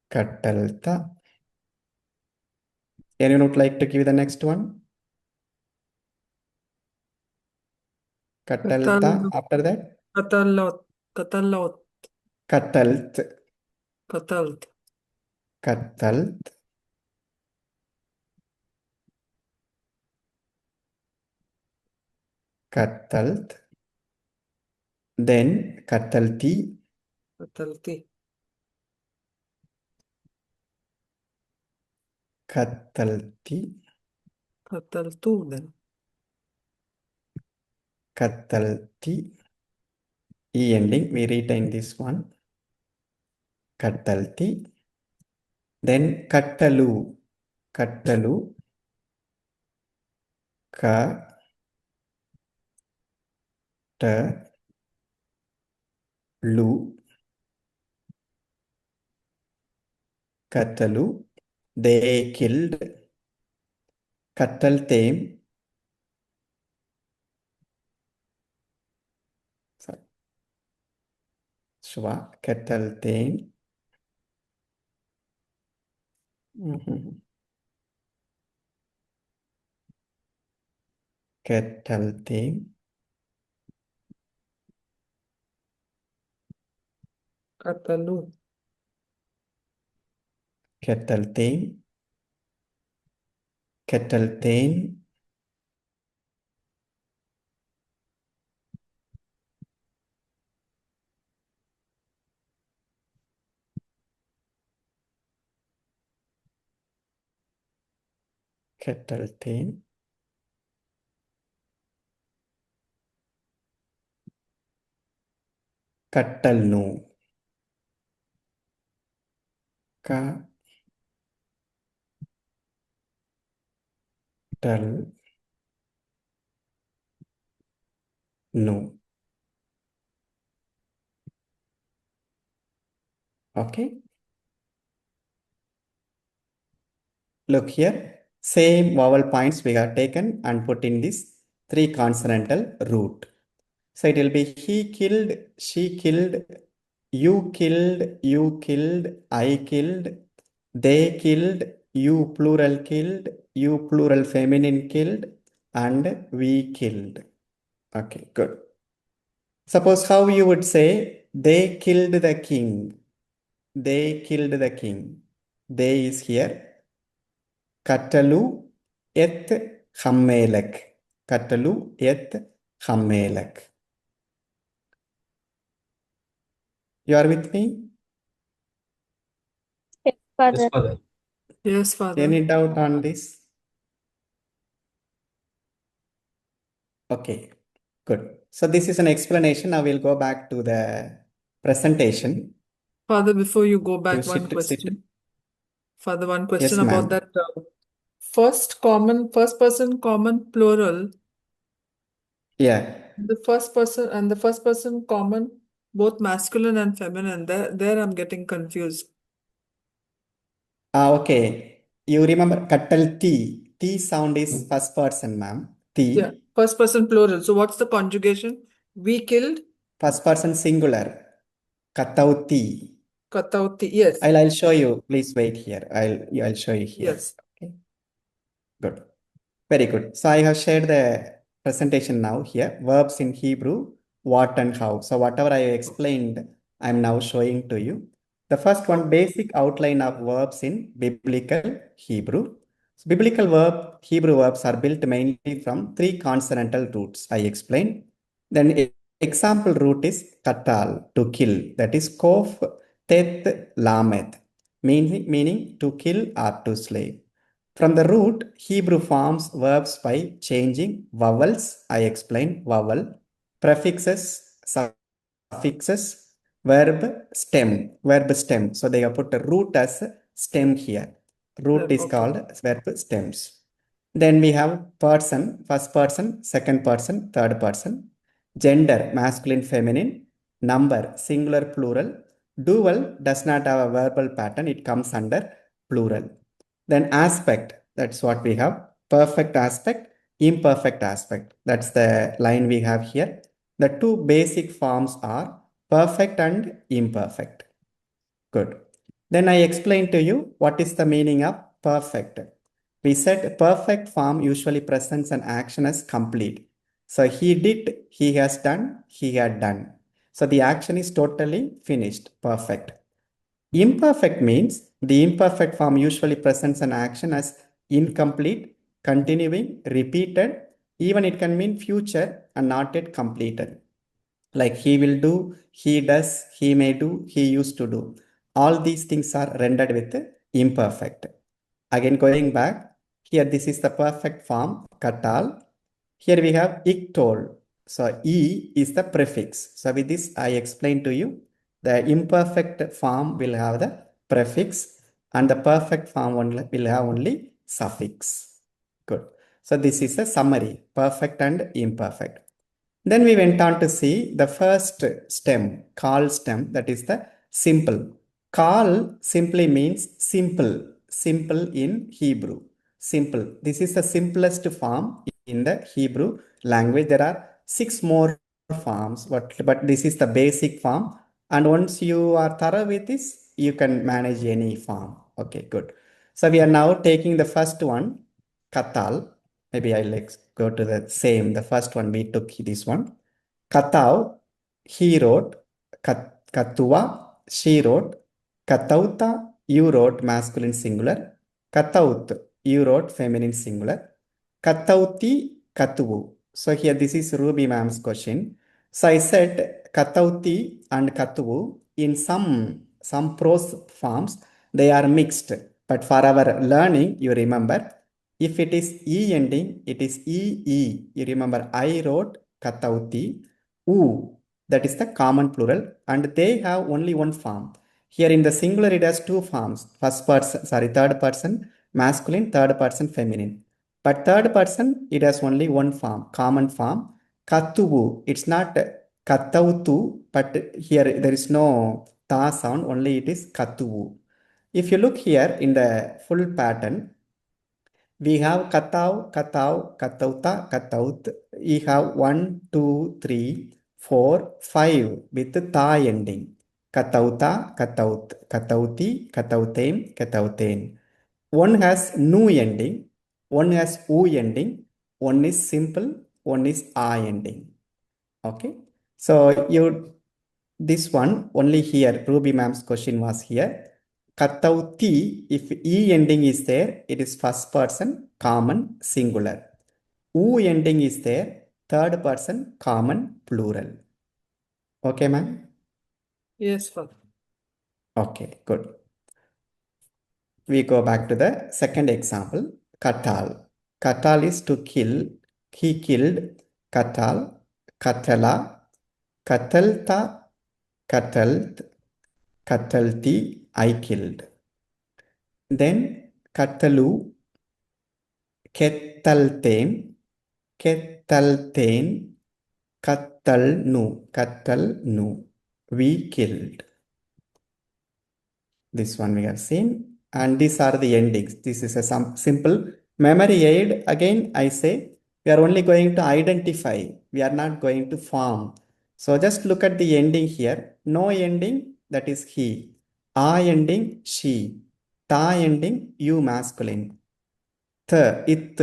katalta. Anyone would like to give the next one? Katalta. Katal. After that, Katalot. Katalot. katalt, Katalt. katalt, katalt, then katalti, Katalti. katalti, Kataltu then. katalti. E ending, we retain this one. Kattalti. Then kattalu. Kattalu. Ka. Ta. Lu. Kattalu. They killed. Kattaltem. Sorry. Shwa. Kattaltem. Kattaltem. Katalu. Kattaltem. Kattaltem. Kettelteen. Kattalnu. Kattalnu. Okay. Look here. Same vowel points we have taken and put in this 3 consonantal root. So it will be he killed, she killed, you killed, I killed, they killed, you plural killed, you plural feminine killed, and we killed. Okay, good. Suppose how you would say, they killed the king. They killed the king. They is here. Katalu et hammelek. Katalu et hammelek. You are with me? Yes, Father. Father. Yes, Father. Any doubt on this? Okay, good. So this is an explanation. Now we'll go back to the presentation. Father, before you go back, You one sit. question. Father, one Yes, question about ma'am. that first person common plural. Yeah. The first person common, both masculine and feminine. There I'm getting confused. Okay. You remember kattal T. T sound is first person, ma'am. T. Yeah, first person plural. So what's the conjugation? We killed First person singular. Katauti. Katauti. Yes. I'll show you. Please wait here. I'll show you here. Yes. Okay. Good. Very good. So I have shared the presentation now here. Verbs in Hebrew, what and how. So whatever I explained, I'm now showing to you. The first one, basic outline of verbs in biblical Hebrew. So biblical Hebrew verbs are built mainly from 3 consonantal roots. I explained. Then example root is katal, to kill. That is kof, tet, lamet, meaning to kill or to slay. From the root, Hebrew forms verbs by changing vowels. I explained vowel, prefixes, suffixes, verb stem. So they have put the root as stem here. Root is Okay. called verb stems. Then we have person, first person, second person, third person. Gender, masculine, feminine. Number, singular, plural. Dual does not have a verbal pattern. It comes under plural. Then aspect, that's what we have. Perfect aspect, imperfect aspect. That's the line we have here. The 2 basic forms are perfect and imperfect. Good. Then I explained to you what is the meaning of perfect. We said perfect form usually presents an action as complete. So he did, he has done, he had done. So the action is totally finished, perfect. Imperfect means the imperfect form usually presents an action as incomplete, continuing, repeated. Even it can mean future and not yet completed. Like he will do, he does, he may do, he used to do. All these things are rendered with imperfect. Again, going back, here this is the perfect form, katal. Here we have iktol. So E is the prefix. So with this, I explained to you, the imperfect form will have the prefix and the perfect form will have only suffix. Good. So this is a summary, perfect and imperfect. Then we went on to see the first stem, call stem, that is the simple. Call simply means simple in Hebrew. Simple. This is the simplest form in the Hebrew language. There are 6 more forms, but this is the basic form. And once you are thorough with this, you can manage any form. Okay, good. So we are now taking the first one, katal. Maybe I'll go to the same. The first one we took this one. Katau, he wrote. Katua, she wrote. Katauta, you wrote, masculine singular. Kataut, you wrote, feminine singular. Katauti, katuvu. So here this is Ruby ma'am's question. So I said Katauti and Katuvu in some prose forms they are mixed. But for our learning, you remember If it is E ending, it is EE. You remember, I wrote katauti. U, that is the common plural, and they have only one form. Here in the singular, it has two forms. Third person masculine, third person feminine. But third person, it has only one form, common form. Katuvu, it's not katautu, but here there is no ta sound, only it is katuvu. If you look here in the full pattern, we have katau, katau, katauta, kataut. We have 1, 2, 3, 4, 5 with ta ending. Katauta, kataut, katauti, katautem, katauten. One has nu ending, one has u ending, one is simple, one is a ending. Okay. So this one only here, Ruby ma'am's question was here. Katauti, if E ending is there, it is first person, common, singular. U ending is there, third person, common, plural. Okay, ma'am? Yes, Father. Okay, good. We go back to the second example, Katal. Katal is to kill. He killed. Katal, Katala, Katalta, Katalt, Katalti, I killed. Then Katalu, Kettalten, Kettalten, Kattalnu, we killed. This one we have seen, and these are the endings. This is a simple memory aid. Again, I say we are only going to identify, we are not going to form. So just look at the ending here. No ending, that is he. A ending, she. Ta ending, you masculine. It,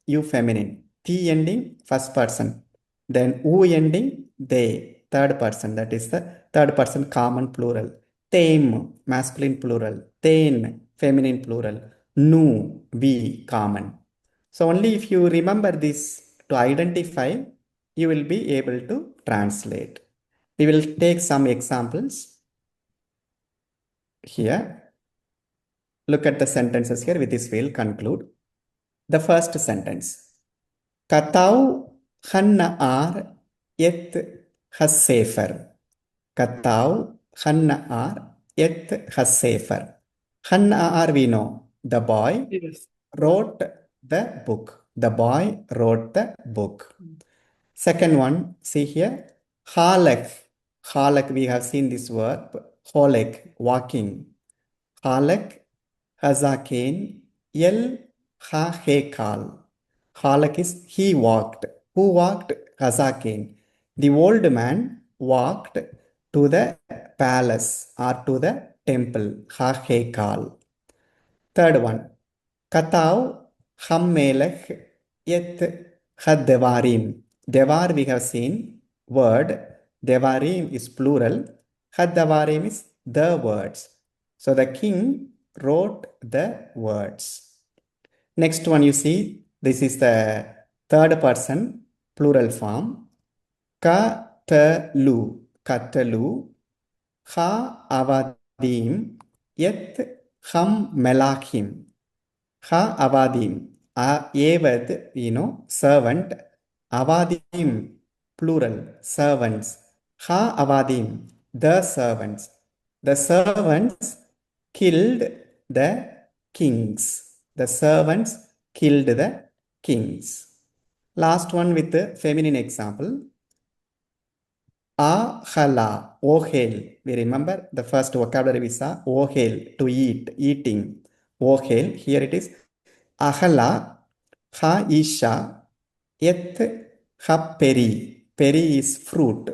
you feminine. T ending, first person. Then U ending, they, third person. That is the third person common plural. Tame, masculine plural. Ten, feminine plural. Nu, we, common. So only if you remember this to identify, you will be able to translate. We will take some examples here. Look at the sentences here. With this, we'll conclude. The first sentence. Katau Hanna'ar yet Hassefer. Katau Hanna'ar yet Hassefer. Hanna'ar we know. The boy Yes. wrote the book. The boy wrote the book. Second one, see here. Halak. Halak, we have seen this verb. Holek, walking. Halak Hazaken Yel Ha Hekal. Halak is he walked. Who walked? Hazaken. The old man walked to the palace or to the temple. Ha Hekal. Third one. Katau Hammelech Yet Haddevarim. Devar we have seen. Word. Devarim is plural. Haddevarim is the words. So the king wrote the words. Next one you see, this is the third person plural form. Katalu, katalu, ha avadim, yet ham melachim. Ha avadim, evad, servant. Avadim, plural, servants. Ha avadim, the servants. The servants killed the kings. The servants killed the kings. Last one with the feminine example. Ahala, ohel. We remember the first vocabulary we saw, ohel, to eat, eating. Ohel, here it is. Ahala, ha isha, yet ha peri. Peri is fruit.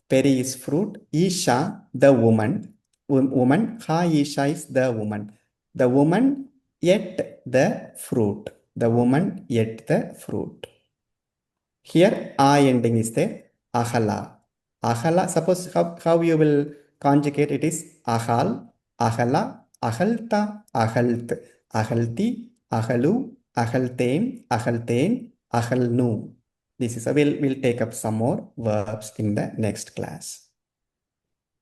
Peri is fruit. Isha, the woman. Woman, ha isha is the woman. The woman ate the fruit. The woman ate the fruit. Here, a ending is there. Ahala. Ahala, suppose how you will conjugate it is ahal, ahala, ahalta, ahalt, ahalti, ahalu, ahaltem, ahalten, ahalnu. This is, we'll take up some more verbs in the next class.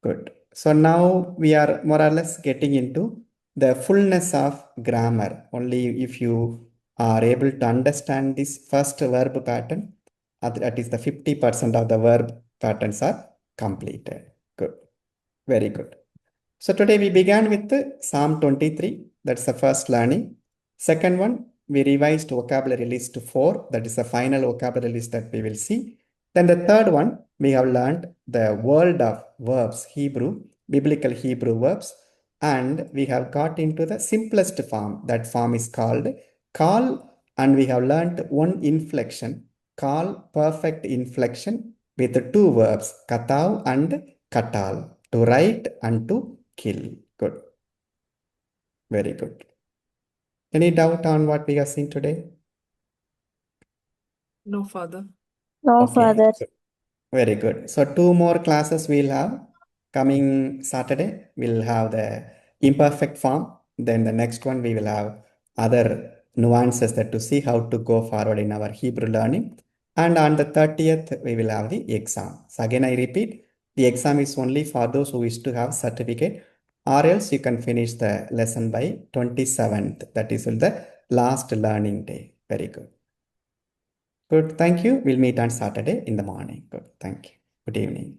Good. So now we are more or less getting into the fullness of grammar. Only if you are able to understand this first verb pattern, that is the 50% of the verb patterns are completed. Good. Very good. So today we began with Psalm 23. That's the first learning. Second one, we revised vocabulary list 4. That is the final vocabulary list that we will see. Then the third one, we have learned the world of verbs, Hebrew, biblical Hebrew verbs. And we have got into the simplest form. That form is called call. And we have learned one inflection, call perfect inflection with the two verbs, katav and katal, to write and to kill. Good. Very good. Any doubt on what we have seen today? No, Father. No, Okay. Father. Good. Very good. So 2 more classes we'll have. Coming Saturday, we'll have the imperfect form. Then the next one, we will have other nuances that to see how to go forward in our Hebrew learning. And on the 30th, we will have the exam. So again, I repeat, the exam is only for those who wish to have certificate, or else you can finish the lesson by 27th. That is the last learning day. Very good. Good. Thank you. We'll meet on Saturday in the morning. Good. Thank you. Good evening.